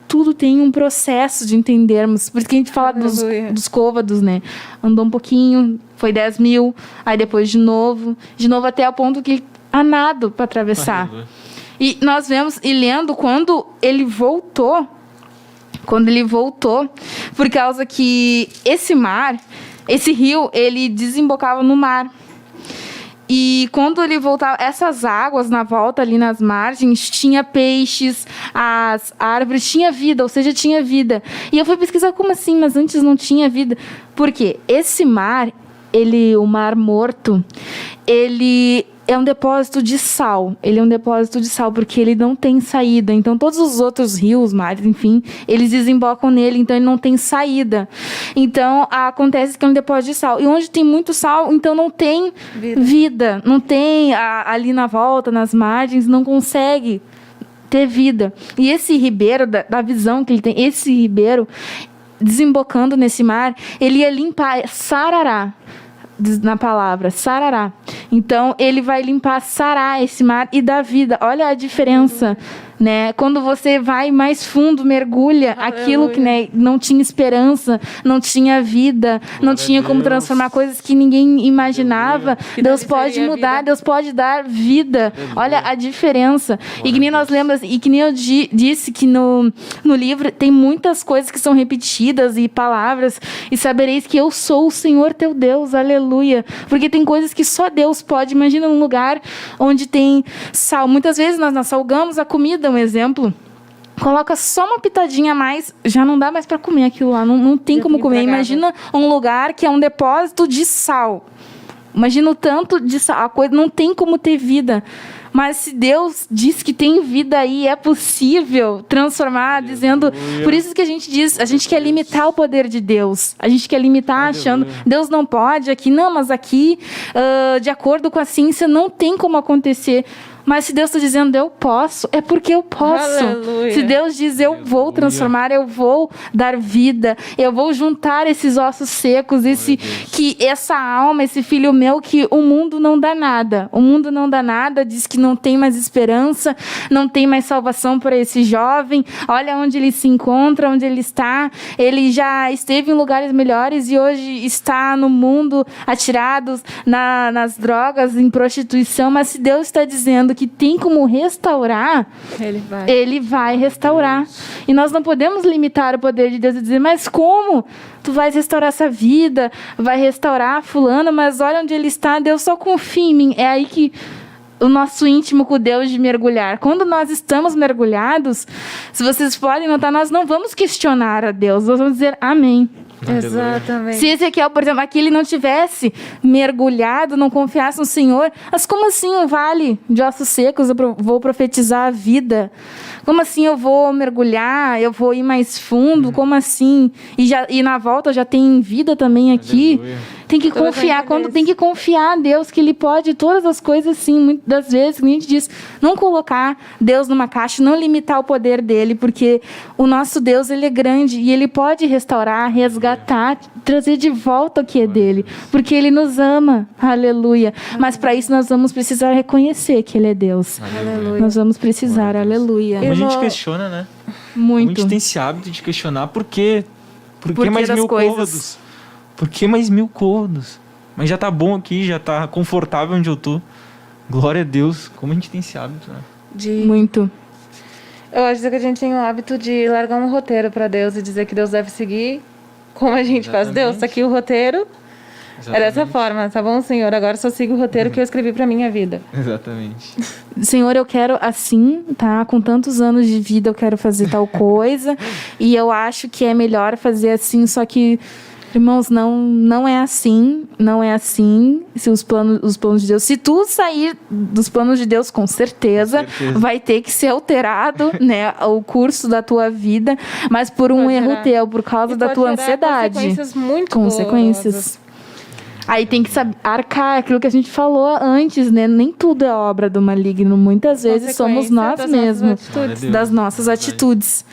tudo tem um processo de entendermos. Por isso que a gente fala dos côvados, né? Andou um pouquinho, foi 10 mil, aí depois de novo até o ponto que há nado para atravessar. Aleluia. E nós vemos, e lendo, quando ele voltou, por causa que esse rio, ele desembocava no mar. E quando ele voltava, essas águas na volta ali nas margens, tinha peixes, as árvores, tinha vida, ou seja, tinha vida. E eu fui pesquisar como assim, mas antes não tinha vida. Por quê? Esse mar, o Mar Morto, ele é um depósito de sal. Ele é um depósito de sal porque ele não tem saída. Então, todos os outros rios, mares, enfim, eles desembocam nele. Então, ele não tem saída. Então, acontece que é um depósito de sal. E onde tem muito sal, então não tem vida. Não tem ali na volta, nas margens, não consegue ter vida. E esse ribeiro, da visão que ele tem, esse ribeiro, desembocando nesse mar, ele ia limpar, sarará, na palavra, sarará. Então, ele vai limpar, sarar esse mar e dar vida. Olha a diferença, né? Quando você vai mais fundo, mergulha, aquilo que, né, não tinha esperança, não tinha vida, não tinha como transformar coisas que ninguém imaginava. Deus pode mudar, Deus pode dar vida. Olha a diferença. E que nem nós lembramos, e que nem eu disse que no livro tem muitas coisas que são repetidas e palavras, e sabereis que eu sou o Senhor teu Deus, aleluia. Porque tem coisas que só Deus pode. Imagina um lugar onde tem sal. Muitas vezes nós salgamos a comida, um exemplo. Coloca só uma pitadinha a mais, já não dá mais para comer aquilo lá. Não tem como comer. Imagina um lugar que é um depósito de sal. Imagina o tanto de sal. A coisa não tem como ter vida. Mas se Deus diz que tem vida aí, é possível transformar, dizendo... Por isso que a gente diz, a gente quer limitar o poder de Deus. A gente quer limitar achando, Deus não pode aqui. Não, mas aqui, de acordo com a ciência, não tem como acontecer. Mas se Deus está dizendo eu posso, é porque eu posso. Aleluia. Se Deus diz eu vou transformar, eu vou dar vida, eu vou juntar esses ossos secos, essa alma, esse filho meu, que o mundo não dá nada. O mundo não dá nada, diz que não tem mais esperança, não tem mais salvação para esse jovem. Olha onde ele se encontra, onde ele está. Ele já esteve em lugares melhores e hoje está no mundo atirado nas drogas, em prostituição. Mas se Deus está dizendo que tem como restaurar, Ele vai restaurar. E nós não podemos limitar o poder de Deus e dizer, mas como? Tu vais restaurar essa vida, vai restaurar fulano, mas olha onde ele está, Deus só confia em mim. É aí que o nosso íntimo com Deus de mergulhar. Quando nós estamos mergulhados, se vocês podem notar, nós não vamos questionar a Deus, nós vamos dizer amém. Exatamente. Se Ezequiel, por exemplo, aqui ele não tivesse mergulhado, não confiasse no Senhor, mas como assim um vale de ossos secos eu vou profetizar a vida? Como assim eu vou mergulhar, eu vou ir mais fundo? Como assim? E na volta já tem vida também aqui. Aleluia. Tem que confiar, tem que confiar a Deus que Ele pode todas as coisas, sim. Muitas das vezes a gente diz, não colocar Deus numa caixa, não limitar o poder dele, porque o nosso Deus, Ele é grande e Ele pode restaurar, resgatar, trazer de volta o que é dele, porque Ele nos ama, aleluia. Mas para isso nós vamos precisar reconhecer que Ele é Deus. Aleluia. Nós vamos precisar, aleluia. Como a gente questiona, né? Muito. A gente tem esse hábito de questionar por quê? Por que mais das 1000 coisas? côvados? Por que mais 1000 côvados? Mas já tá bom aqui, já tá confortável onde eu tô. Glória a Deus. Como a gente tem esse hábito, né? Muito. Eu acho que a gente tem o hábito de largar um roteiro para Deus e dizer que Deus deve seguir como a gente faz. Deus, tá aqui o roteiro. É dessa forma, tá bom, Senhor? Agora só siga o roteiro que eu escrevi pra minha vida. Exatamente. Senhor, eu quero assim, tá? Com tantos anos de vida eu quero fazer tal coisa. E eu acho que é melhor fazer assim, só que, irmãos, não é assim. Não é assim. Se os planos de Deus... Se tu sair dos planos de Deus, com certeza. Vai ter que ser alterado, né? O curso da tua vida. Mas por um erro teu, por causa da tua ansiedade. Consequências muito Consequências. dolorosas. Aí tem que saber arcar, aquilo que a gente falou antes, né? Nem tudo é obra do maligno. Muitas vezes somos nós mesmos, das nossas atitudes.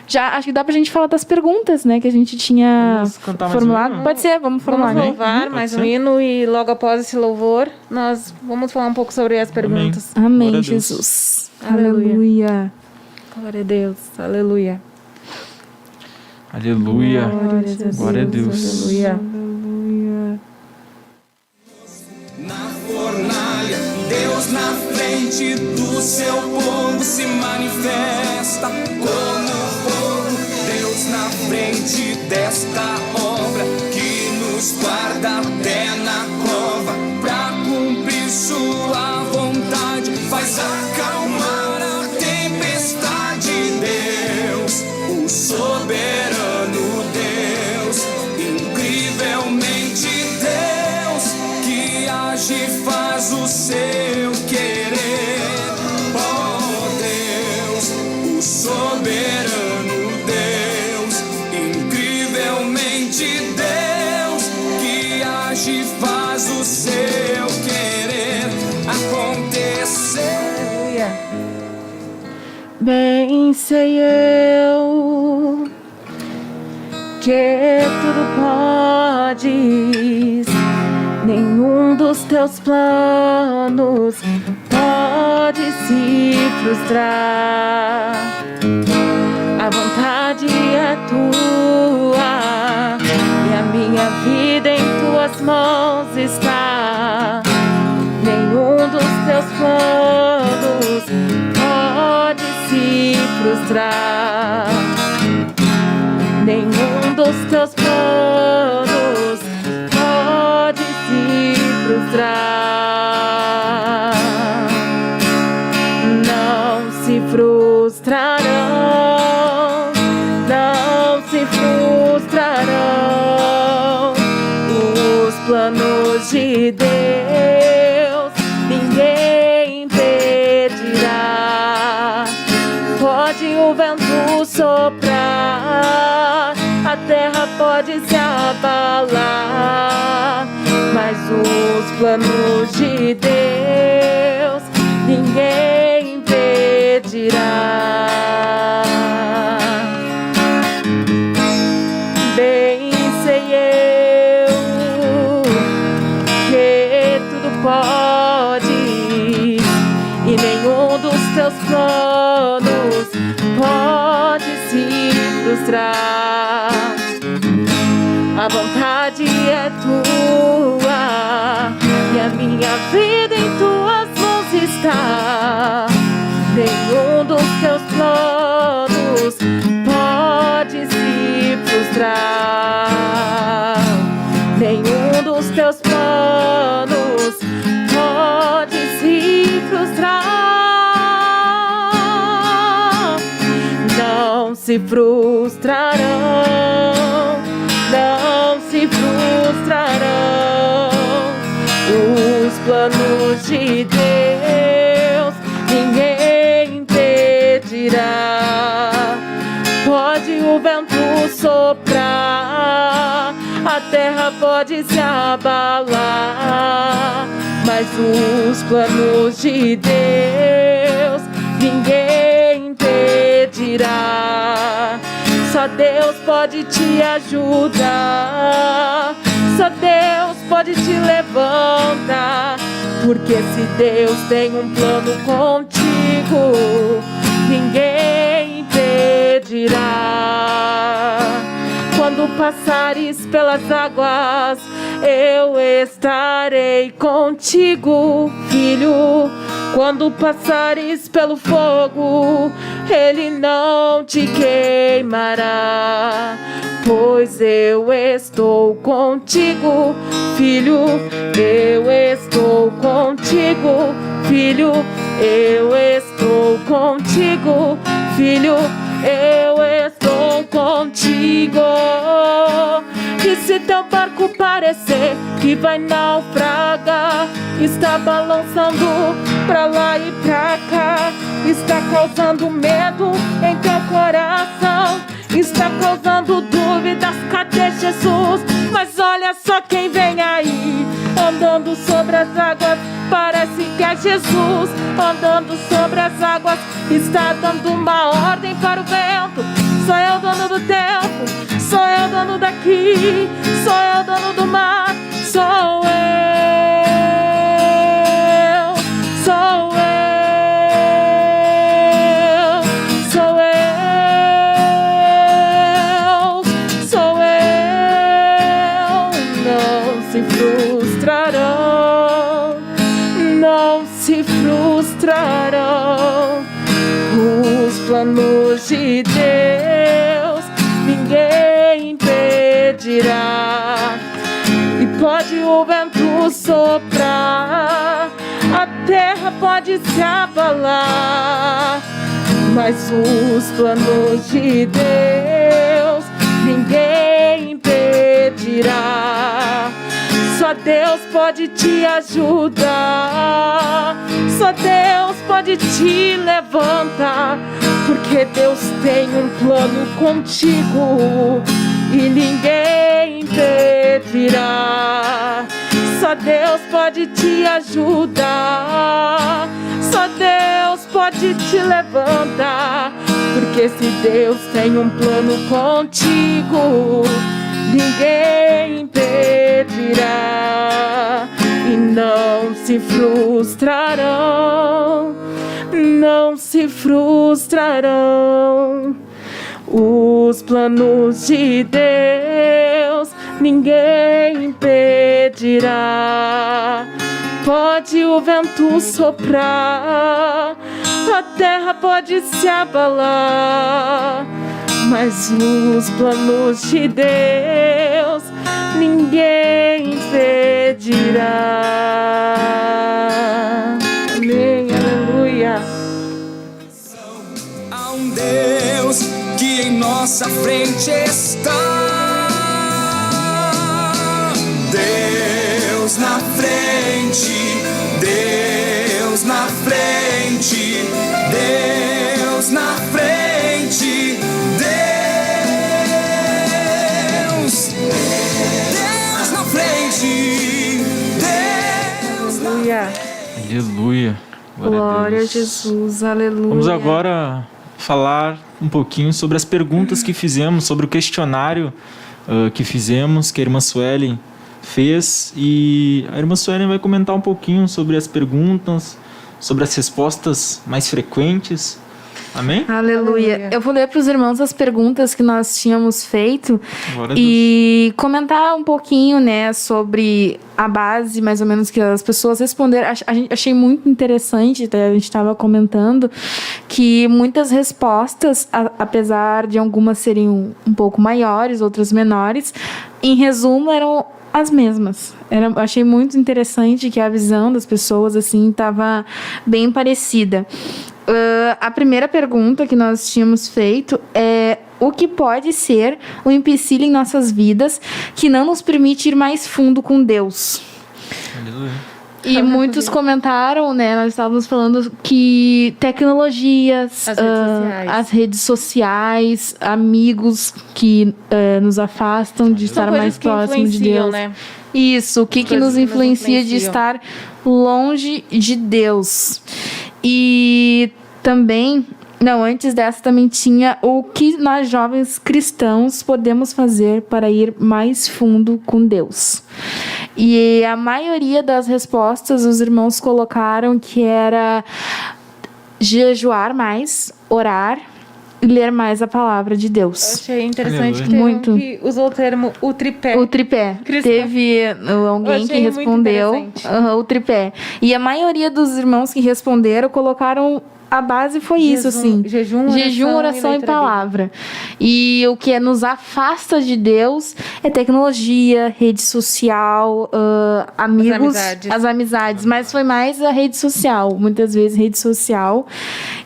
Já acho que dá pra gente falar das perguntas, né? Que a gente tinha Vamos cantar mais formulado. um hino? Pode ser, vamos formular. Vamos Né? louvar mais um hino e logo após esse louvor, nós vamos falar um pouco sobre as perguntas. Amém, Glória a Deus. Jesus. Aleluia. Aleluia. Glória a Deus. Aleluia. Aleluia. Glória a Deus. Aleluia. Na fornalha, Deus na frente do seu povo se manifesta como fogo. Deus na frente desta obra que nos guarda até na cova, pra cumprir sua vontade, faz acalmar a tempestade. Deus, o soberano Deus, incrivelmente Deus, que age e faz o seu querer. Oh Deus, o soberano Deus, incrivelmente Deus, que age e faz o seu querer acontecer. Bem sei eu que tudo podes, nenhum dos teus planos pode se frustrar. A vontade é tua e a minha vida em tuas mãos está. Nenhum dos teus planos pode se frustrar. Nenhum dos teus planos pode se frustrar. Não se frustrarão, não se frustrarão os planos de Deus. Ninguém impedirá. Pode o vento soprar, a terra pode se abalar, mas os planos de Deus ninguém impedirá. Bem sei eu que tudo pode e nenhum dos teus planos pode se frustrar. A vontade é tua e a minha vida em tuas mãos está. Nenhum dos teus planos pode se frustrar. Nenhum dos teus planos pode se frustrar. Não se frustrarão, não se frustrarão os planos de Deus, ninguém impedirá. Pode o vento soprar, a terra pode se abalar, mas os planos de Deus ninguém impedirá. Só Deus pode te ajudar, só Deus pode te levantar, porque se Deus tem um plano contigo, ninguém impedirá. Quando passares pelas águas, eu estarei contigo, filho. Quando passares pelo fogo, ele não te queimará, pois eu estou contigo, filho. Eu estou contigo, filho. Eu estou contigo, filho. Eu estou contigo. E se teu barco parecer que vai naufragar, está balançando pra lá e pra cá, está causando medo em teu coração, está causando dúvidas, cadê Jesus? Mas olha só quem vem aí, andando sobre as águas, parece que é Jesus. Andando sobre as águas, está dando uma ordem para o vento. Sou eu dono do tempo, sou eu dono daqui, sou eu dono do mar, sou eu, sou eu, sou eu, sou eu. Não se frustrarão, não se frustrarão os planos de Deus, ninguém impedirá. E pode o vento soprar, a terra pode se abalar, mas os planos de Deus ninguém impedirá. Só Deus pode te ajudar, só Deus pode te levantar, porque Deus tem um plano contigo e ninguém impedirá. Só Deus pode te ajudar, só Deus pode te levantar, porque se Deus tem um plano contigo, ninguém impedirá. E não se frustrarão, não se frustrarão os planos de Deus, ninguém impedirá. Pode o vento soprar, a terra pode se abalar, mas os planos de Deus ninguém impedirá. Amém, aleluia. Há um Deus que em nossa frente está. Deus na frente, Deus na frente, Deus na frente, Deus na frente, Deus na Aleluia. Aleluia. Glória a Jesus, aleluia. Vamos agora falar um pouquinho sobre as perguntas que fizemos, sobre o questionário que fizemos, que a irmã Suelen fez. E a irmã Suelen vai comentar um pouquinho sobre as perguntas, sobre as respostas mais frequentes. Amém? Aleluia. Eu vou ler para os irmãos as perguntas que nós tínhamos feito e comentar um pouquinho, né, sobre a base, mais ou menos, que as pessoas responderam. Achei muito interessante, a gente estava comentando, que muitas respostas, apesar de algumas serem um pouco maiores, outras menores, em resumo, eram as mesmas. Achei muito interessante que a visão das pessoas assim estava bem parecida. A primeira pergunta que nós tínhamos feito é: o que pode ser um empecilho em nossas vidas que não nos permite ir mais fundo com Deus? Aleluia. E muitos comentaram, né? Nós estávamos falando que tecnologias, as redes sociais, amigos que nos afastam de estar mais próximo de Deus. Né? Isso, o que nos influencia de estar longe de Deus. E também, antes dessa também tinha o que nós jovens cristãos podemos fazer para ir mais fundo com Deus. E a maioria das respostas os irmãos colocaram que era jejuar mais, orar e ler mais a palavra de Deus. Eu achei interessante que muito. Que usou o termo o tripé. O tripé. Cristão. Teve alguém que respondeu o tripé. E a maioria dos irmãos que responderam colocaram a base foi isso, assim. Jejum, oração e palavra. E o que nos afasta de Deus é tecnologia, rede social, amigos, as amizades. Mas foi mais a rede social, muitas vezes rede social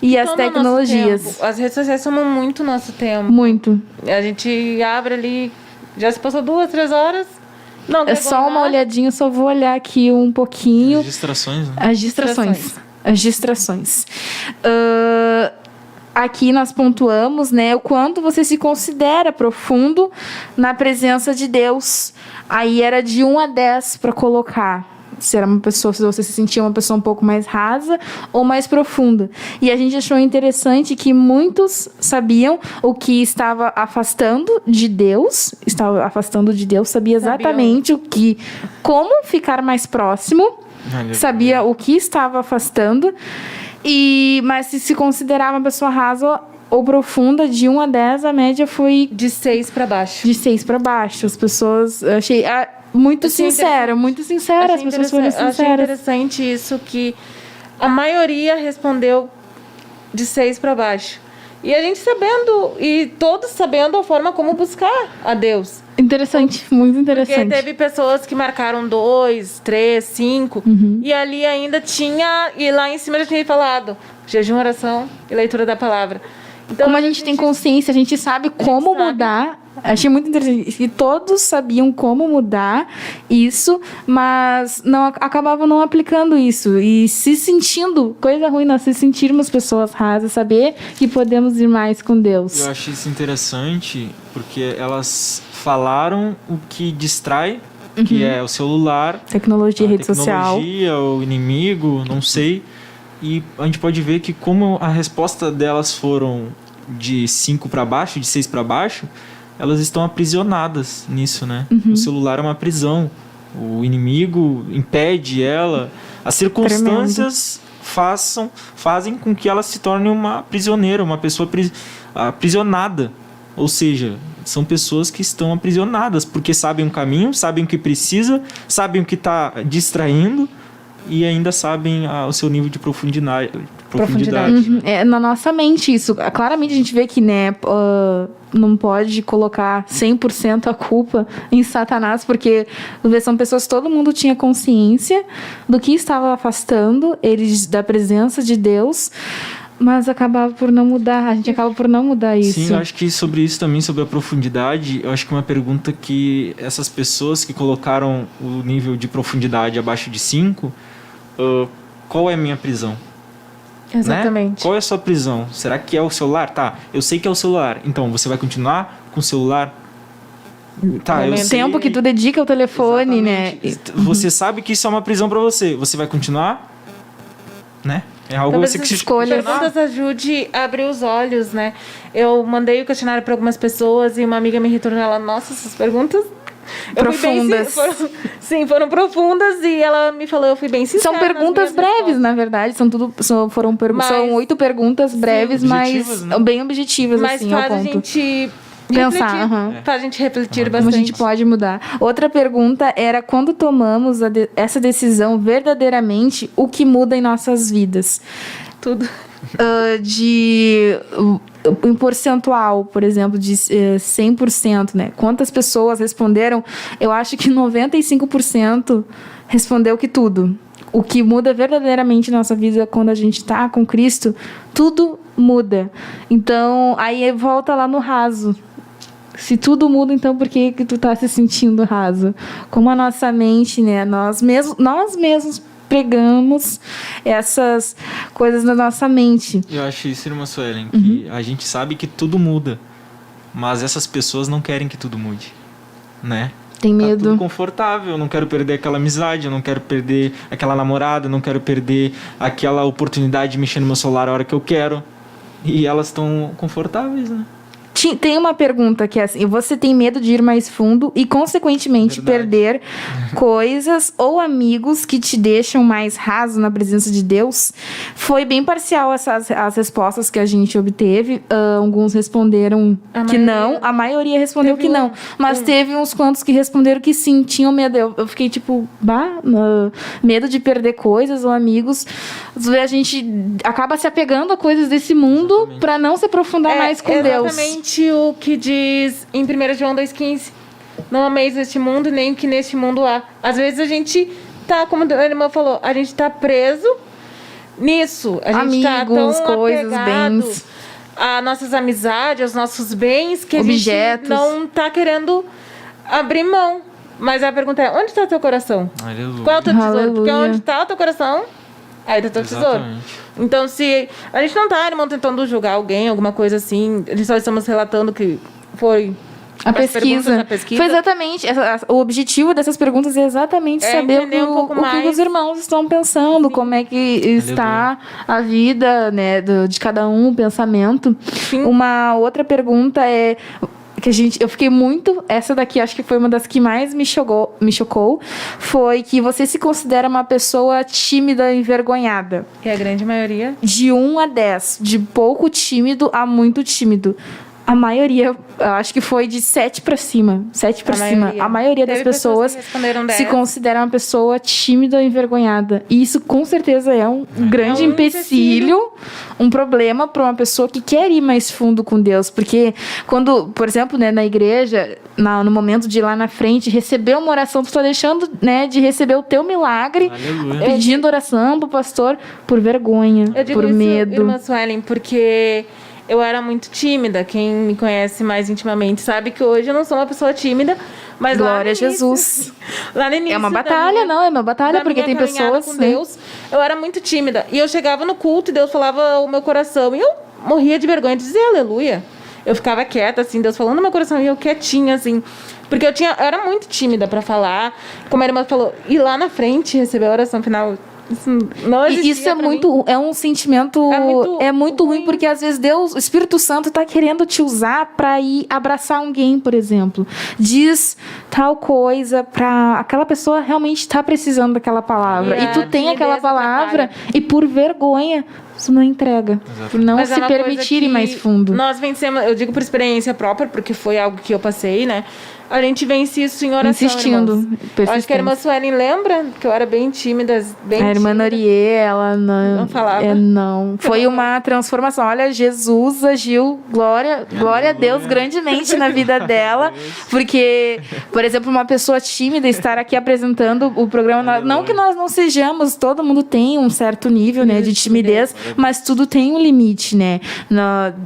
e as tecnologias. As redes sociais tomam muito nosso tempo. Muito. A gente abre ali, já se passou 2, 3 horas. Não, é só uma olhadinha, só vou olhar aqui um pouquinho. As distrações, né? As distrações. Aqui nós pontuamos, né, o quanto você se considera profundo na presença de Deus. Aí era de 1 a 10 para colocar. Se era uma pessoa, se você se sentia uma pessoa um pouco mais rasa ou mais profunda. E a gente achou interessante que muitos sabiam o que estava afastando de Deus, sabia exatamente como ficar mais próximo. Sabia o que estava afastando, mas se considerava uma pessoa rasa ou profunda, de 1 a 10, a média foi de 6 para baixo. De 6 para baixo. As pessoas... Achei muito sincera. As pessoas foram sinceras. Achei interessante isso, que a maioria respondeu de 6 para baixo. E a gente sabendo, e todos sabendo a forma como buscar a Deus. Interessante, muito interessante. Porque teve pessoas que marcaram 2, 3, 5, e ali ainda tinha, e lá em cima já tinha falado jejum, oração e leitura da palavra. Então, como a gente tem consciência, a gente sabe como mudar. Achei muito interessante. E todos sabiam como mudar isso, mas acabavam não aplicando isso. E se sentindo, coisa ruim, nós se sentirmos pessoas rasas, saber que podemos ir mais com Deus. Eu achei isso interessante, porque elas falaram o que distrai, que é o celular, tecnologia, rede social, o inimigo, não sei. E a gente pode ver que como a resposta delas foram de 5 para baixo, de 6 para baixo, elas estão aprisionadas nisso, né? O celular é uma prisão. O inimigo impede ela. As circunstâncias fazem com que ela se torne uma prisioneira, uma pessoa aprisionada. Ou seja, são pessoas que estão aprisionadas, porque sabem o caminho, sabem o que precisa, sabem o que está distraindo e ainda sabem o seu nível de profundidade. É na nossa mente isso. Claramente a gente vê que, né, não pode colocar 100% a culpa em Satanás, porque são pessoas que todo mundo tinha consciência do que estava afastando eles da presença de Deus, mas acabava por não mudar. A gente acaba por não mudar isso. Sim, eu acho que sobre isso também, sobre a profundidade, eu acho que uma pergunta que essas pessoas que colocaram o nível de profundidade abaixo de 5, qual é a minha prisão? Exatamente. Né? Qual é a sua prisão? Será que é o celular? Tá, eu sei que é o celular. Então, você vai continuar com o celular? Tá, o tempo que tu dedica ao telefone, exatamente, né? Você sabe que isso é uma prisão pra você. Você vai continuar? Né? É algo Talvez você que as se escolhas. perguntas ajude a abrir os olhos, né? Eu mandei o questionário para algumas pessoas e uma amiga me retornou, ela, nossa, essas perguntas... eu fui bem Profundas. foram profundas e ela me falou, eu fui bem sincera. São perguntas nas minhas breves, respostas. na verdade. Mas- são 8 perguntas breves, mas Objetivas, né? bem objetivas, Mas assim, ao faz a ponto. gente Pensar, refletir. aham. Faz a gente refletir Como a bastante. gente pode mudar. Outra pergunta era: quando tomamos essa decisão verdadeiramente, o que muda em nossas vidas? Tudo. Em percentual, por exemplo, de 100%, né? Quantas pessoas responderam? Eu acho que 95% respondeu que tudo. O que muda verdadeiramente nossa vida quando a gente está com Cristo, tudo muda. Então, aí volta lá no raso. Se tudo muda, então por que tu tá se sentindo raso? Como a nossa mente, né? Nós mesmos pregamos essas coisas na nossa mente. Eu acho isso, irmã Suelen, que a gente sabe que tudo muda, mas essas pessoas não querem que tudo mude, né? Tem Tá medo. tudo confortável, eu não quero perder aquela amizade, eu não quero perder aquela namorada, eu não quero perder aquela oportunidade de mexer no meu celular a hora que eu quero. E elas estão confortáveis, né? Tem uma pergunta que é assim: você tem medo de ir mais fundo e, consequentemente, Verdade. perder coisas ou amigos que te deixam mais raso na presença de Deus? Foi bem parcial as respostas que a gente obteve. Alguns responderam que não, a maioria respondeu que não. Mas teve uns quantos que responderam que sim, tinham medo. Eu fiquei tipo, medo de perder coisas ou amigos. A gente acaba se apegando a coisas desse mundo para não se aprofundar mais com Deus. Exatamente o que diz em 1 João 2,15. Não ameis este mundo, nem o que neste mundo há. Às vezes a gente tá, como a irmã falou, a gente tá preso nisso. A gente tá Amigos, tão coisas, apegado bens. a nossas amizades, aos nossos bens, que Objetos. a gente não tá querendo abrir mão. Mas a pergunta é, onde está teu coração? Aleluia. Qual é o teu tesouro? Porque Aleluia. onde está o teu coração, aí está o teu tesouro. Exatamente. Então, se a gente não tá, irmão, tentando julgar alguém, alguma coisa assim, a gente só estamos relatando que foi A as perguntas pesquisa. da pesquisa. Foi exatamente. O objetivo dessas perguntas é exatamente saber entender um pouco o que mais. os irmãos estão pensando, como é que está a vida, né, de cada um, o pensamento. Sim. Uma outra pergunta é que eu fiquei muito, essa daqui acho que foi uma das que mais me chocou, foi que você se considera uma pessoa tímida e envergonhada. Que é a grande maioria. De 1 a 10, de pouco tímido a muito tímido. A maioria, eu acho que foi de 7 para cima. 7 para cima. A maioria das Teve pessoas que responderam se 10. considera uma pessoa tímida ou envergonhada. E isso, com certeza, é um grande É um empecilho, um problema para uma pessoa que quer ir mais fundo com Deus. Porque quando, por exemplo, né, na igreja, no momento de ir lá na frente, receber uma oração, tu está deixando, né, de receber o teu milagre, Aleluia. pedindo oração pro pastor por vergonha, Eu digo por isso, medo. irmã Suelen, porque eu era muito tímida. Quem me conhece mais intimamente sabe que hoje eu não sou uma pessoa tímida, mas lá no Glória a início- Jesus. Lá no início É uma da batalha, minha- não, é uma batalha, da porque minha tem caminhada pessoas, com né? Deus, eu era muito tímida. E eu chegava no culto e Deus falava o meu coração. E eu morria de vergonha de dizer aleluia. Eu ficava quieta, assim, Deus falando no meu coração, e eu quietinha, assim. Porque eu era muito tímida pra falar. Como a irmã falou, ir lá na frente receber a oração final. Isso não existia. E isso é pra muito, mim. é um sentimento, É muito ruim, ruim. porque às vezes Deus, o Espírito Santo tá querendo te usar para ir abraçar alguém, por exemplo. Diz tal coisa para aquela pessoa realmente tá precisando daquela palavra. E E tu a tem aquela timidez palavra atrapalha. e por vergonha tu não entrega. Por não Mas é se uma coisa permitir ir que mais fundo. Nós vencemos, eu digo por experiência própria, porque foi algo que eu passei, né? A gente vence isso em oração, Insistindo, irmãos. Eu acho que a irmã Suelen lembra que eu era bem tímida, bem A irmã tímida. Norie, ela não falava. não. Foi uma transformação. Olha, Jesus agiu, glória a Deus grandemente na vida dela, porque, por exemplo, uma pessoa tímida estar aqui apresentando o programa, não que nós não sejamos, todo mundo tem um certo nível, né, de timidez, mas tudo tem um limite, né?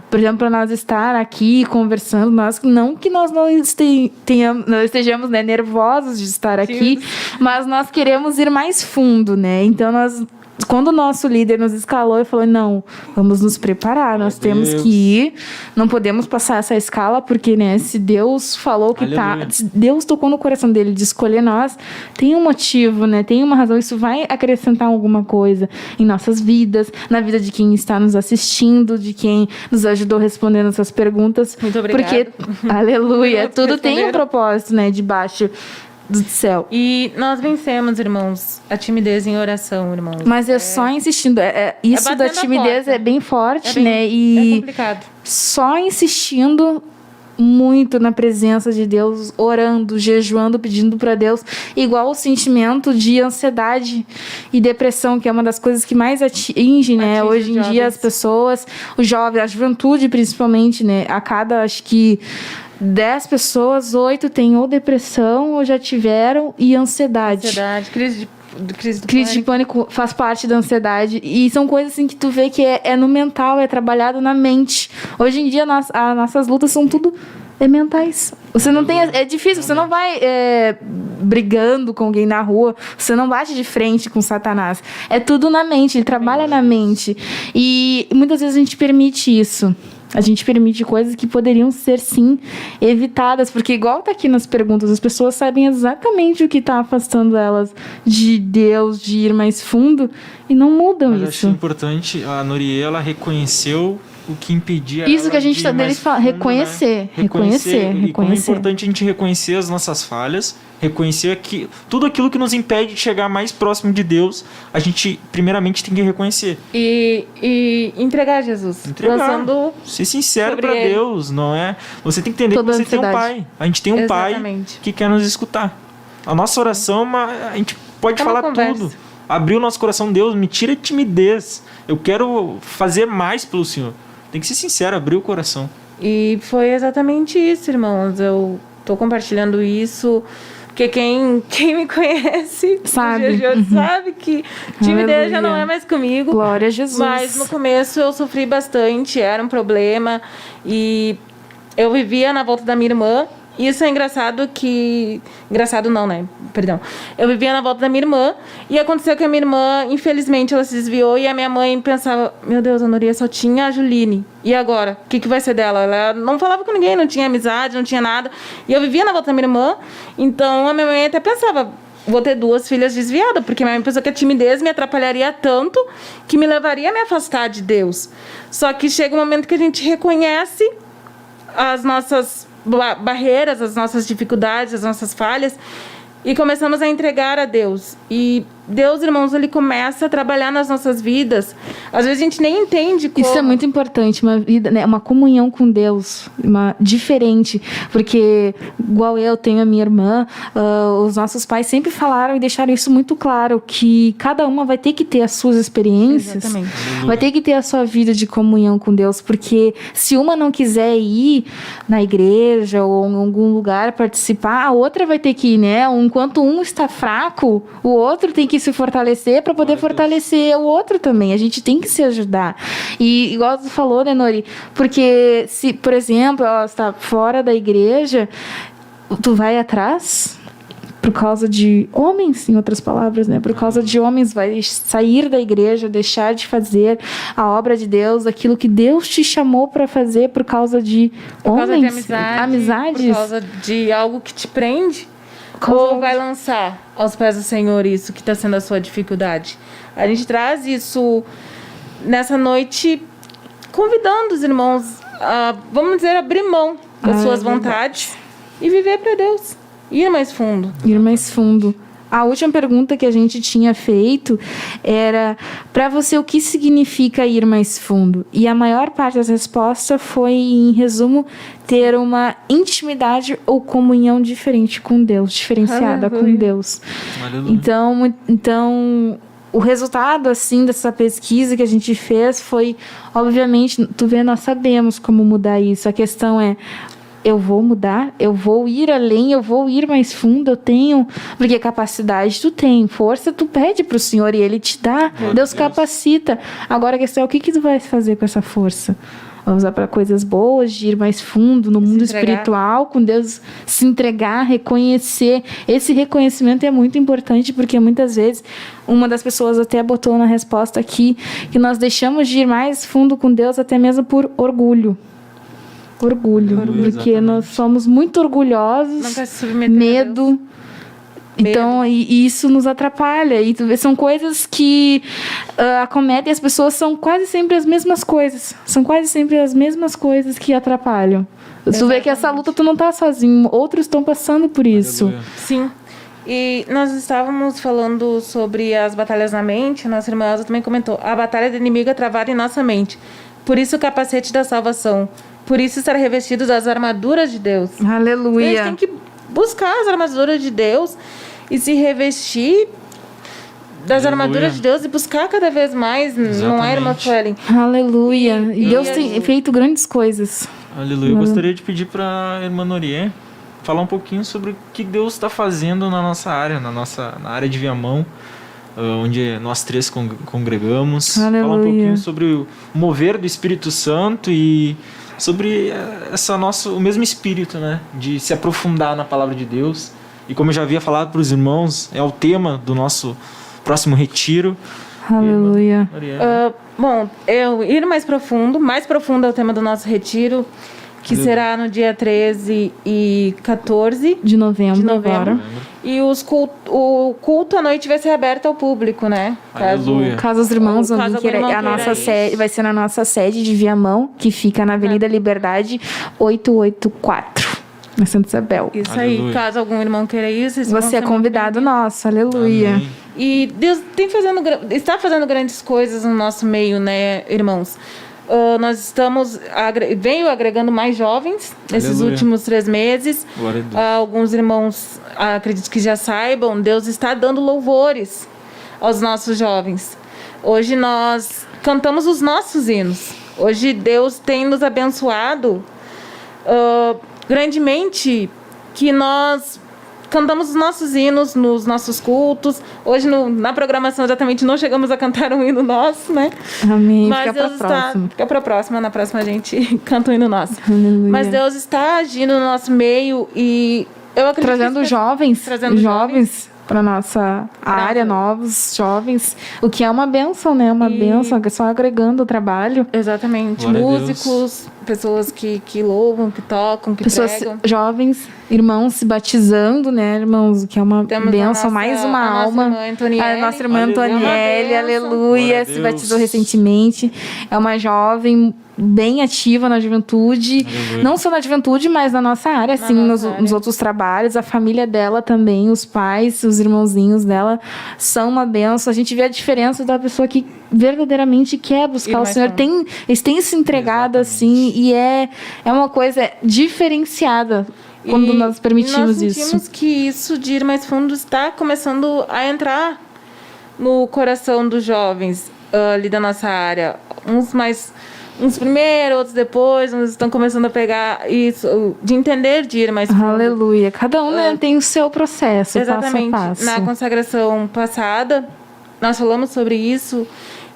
Por exemplo, para nós estar aqui conversando, não que nós não estejamos, né, nervosos de estar aqui, mas nós queremos ir mais fundo, né? Então nós quando o nosso líder nos escalou e falou, não, vamos nos preparar, nós temos Deus. que ir, não podemos passar essa escala, porque, né, se Deus falou que Aleluia. se Deus tocou no coração dele de escolher nós, tem um motivo, né, tem uma razão, isso vai acrescentar alguma coisa em nossas vidas, na vida de quem está nos assistindo, de quem nos ajudou respondendo essas perguntas. Muito obrigada. Porque, aleluia, Todos tudo tem um responderam. propósito, né, debaixo do céu. E nós vencemos, irmãos, a timidez em oração, irmãos. Mas é só insistindo. Isso batendo da a timidez porta. é bem forte, É bem- né? É E complicado. só insistindo muito na presença de Deus, orando, jejuando, pedindo para Deus, igual o sentimento de ansiedade e depressão, que é uma das coisas que mais atinge, né? Atinge Hoje os em dia jovens. as pessoas, os jovens, a juventude principalmente, né? A cada, acho que 10 pessoas, 8 têm ou depressão ou já tiveram e ansiedade. Ansiedade, crise do Crise de pânico. pânico faz parte da ansiedade. E são coisas assim que tu vê que é no mental, é trabalhado na mente. Hoje em dia, as nossas lutas são tudo mentais. Você não tem. É difícil, você não vai brigando com alguém na rua, você não bate de frente com Satanás. É tudo na mente, ele trabalha na mente. E muitas vezes a gente permite isso. A gente permite coisas que poderiam ser, sim, evitadas. Porque, igual tá aqui nas perguntas, as pessoas sabem exatamente o que tá afastando elas de Deus, de ir mais fundo, e não mudam Mas eu isso. acho importante, a Noriê, ela reconheceu o que impedia Isso ela que a gente de tá ir deles mais fala, fundo, reconhecer, né? reconhecer. E como é importante a gente reconhecer as nossas falhas, reconhecer que tudo aquilo que nos impede de chegar mais próximo de Deus, a gente primeiramente tem que reconhecer. E entregar a Jesus. Entregar. Lançando Ser sincero sobre para ele. Deus, não é? Você tem que entender Toda que você tem um ansiedade. pai. A gente tem um pai Exatamente. que quer nos escutar. A nossa oração, a gente pode É uma falar conversa. tudo. Abrir o nosso coração, Deus, me tira a timidez. Eu quero fazer mais pelo Senhor. Tem que ser sincero, abrir o coração. E foi exatamente isso, irmãos. Eu tô compartilhando isso porque quem me conhece Sabe. no dia de hoje sabe que timidez já Aleluia. não é mais comigo. Glória a Jesus. Mas no começo eu sofri bastante, era um problema. E eu vivia na volta da minha irmã. Isso é engraçado que... Engraçado não, né? Perdão. Eu vivia na volta da minha irmã. E aconteceu que a minha irmã, infelizmente, ela se desviou. E a minha mãe pensava... Meu Deus, a Noria só tinha a Juline. E agora? O que vai ser dela? Ela não falava com ninguém, não tinha amizade, não tinha nada. E eu vivia na volta da minha irmã. Então, a minha mãe até pensava... Vou ter 2 filhas desviadas. Porque minha mãe pensou que a timidez me atrapalharia tanto... Que me levaria a me afastar de Deus. Só que chega um momento que a gente reconhece... As nossas barreiras, as nossas dificuldades, as nossas falhas e começamos a entregar a Deus. E Deus, irmãos, ele começa a trabalhar nas nossas vidas. Às vezes a gente nem entende como. Isso é muito importante, uma vida, né, uma comunhão com Deus, uma diferente, porque igual eu tenho a minha irmã, os nossos pais sempre falaram e deixaram isso muito claro, que cada uma vai ter que ter as suas experiências, Exatamente. vai ter que ter a sua vida de comunhão com Deus, porque se uma não quiser ir na igreja ou em algum lugar participar, a outra vai ter que ir, né? Enquanto um está fraco, o outro tem que se fortalecer para poder fortalecer o outro também. A gente tem que se ajudar. E igual tu falou, né, Nori? Porque se, por exemplo, ela está fora da igreja, tu vai atrás por causa de homens, em outras palavras, né? Por causa de homens, vai sair da igreja, deixar de fazer a obra de Deus, aquilo que Deus te chamou para fazer por causa de Por causa homens, de amizades. Por causa de algo que te prende. Causa- Ou vai lançar aos pés do Senhor isso que está sendo a sua dificuldade. A gente traz isso nessa noite, convidando os irmãos a, vamos dizer, abrir mão das suas vontades e viver para Deus. Ir mais fundo. Ir mais fundo. A última pergunta que a gente tinha feito era para você o que significa ir mais fundo? E a maior parte das respostas foi, em resumo, ter uma intimidade ou comunhão diferente com Deus, diferenciada com Aleluia. Deus. Aleluia. Então, o resultado, assim, dessa pesquisa que a gente fez foi, obviamente, tu vê, nós sabemos como mudar isso. A questão é, eu vou mudar, eu vou ir além, eu vou ir mais fundo, eu tenho... Porque capacidade tu tem, força tu pede pro Senhor e Ele te dá. Deus capacita. Agora a questão é, o que tu vai fazer com essa força? vai usar para coisas boas, de ir mais fundo no mundo entregar. espiritual, com Deus, se entregar, reconhecer. Esse reconhecimento é muito importante, porque muitas vezes, uma das pessoas até botou na resposta aqui, que nós deixamos de ir mais fundo com Deus até mesmo por orgulho. Orgulho, porque exatamente. nós somos muito orgulhosos, Não quer se submeter a medo. Então, e isso nos atrapalha. E tu vê, são coisas que acometem as pessoas, são quase sempre as mesmas coisas. São quase sempre as mesmas coisas que atrapalham. Tu vê que essa luta tu não tá sozinho, outros estão passando por isso. Aleluia. Sim. E nós estávamos falando sobre as batalhas na mente. Nossa irmã Elza também comentou. A batalha do inimigo é travada em nossa mente. Por isso o capacete da salvação. Por isso estar revestido das armaduras de Deus. A gente Aleluia. tem que buscar as armaduras de Deus e se revestir das Aleluia. armaduras de Deus e buscar cada vez mais. Não é, irmã Exatamente. Suelen? Aleluia. E Deus tem assim- feito grandes coisas. Aleluia. Eu gostaria de pedir para a irmã Noriê falar um pouquinho sobre o que Deus está fazendo na nossa área, na área de Viamão, onde nós três congregamos. Falar um Aleluia. pouquinho sobre o mover do Espírito Santo e sobre o mesmo espírito, né, de se aprofundar na palavra de Deus. E como eu já havia falado para os irmãos, é o tema do nosso próximo retiro. Aleluia. Noriê. Bom, eu ir mais profundo é o tema do nosso retiro, que será no dia 13 e 14 De novembro, de novembro. agora. E o culto à noite vai ser aberto ao público, né? Aleluia. Caso os irmãos, Caso alguém algum queira, irmão a nossa queira ir. sede vai ser na nossa sede de Viamão, que fica na Avenida Liberdade 884, na Santa Isabel. Isso Aleluia. aí, caso algum irmão queira ir, vocês vão Você ser é muito convidado bem-vindos. nosso, aleluia. Amém. E Deus está fazendo grandes coisas no nosso meio, né, irmãos? Nós estamos veio agregando mais jovens nesses Aleluia. últimos 3 meses. Glória a Deus. Alguns irmãos, acredito que já saibam, Deus está dando louvores aos nossos jovens. Hoje nós cantamos os nossos hinos. Hoje Deus tem nos abençoado grandemente, que nós cantamos os nossos hinos nos nossos cultos. Hoje na programação exatamente não chegamos a cantar um hino nosso, né? Amém. Mas Fica pra Deus próxima. fica para próxima. Na próxima a gente canta um hino nosso. Aleluia. Mas Deus está agindo no nosso meio e eu acredito Trazendo que jovens, Trazendo jovens para nossa área, novos jovens, o que é uma bênção, né? Uma bênção, que é só agregando o trabalho. Exatamente. Glória a Músicos, pessoas que louvam, que tocam, que Pessoas pregam. jovens, irmãos se batizando, né, irmãos? Que é uma Temos bênção, mais uma a alma. Nossa irmã Antonielli. A nossa irmã Aleluia. Antonielli, Uma bênção. Glória aleluia, a se Deus. batizou recentemente. É uma jovem bem ativa na juventude, Aleluia. não só na juventude, mas na nossa área, assim, nossa nos área. outros trabalhos. A família dela também, os pais, os irmãozinhos dela são uma bênção. A gente vê a diferença da pessoa que verdadeiramente quer buscar Ir o mais Senhor. fundo. Eles têm se entregado assim, e é uma coisa diferenciada quando nós permitimos nós sentimos isso. que isso de ir mais fundo está começando a entrar no coração dos jovens ali da nossa área. Uns primeiro, outros depois, uns estão começando a pegar isso, de entender de ir mais fundo. Aleluia. Cada um né, tem o seu processo, Exatamente. passo a passo. Na consagração passada, nós falamos sobre isso.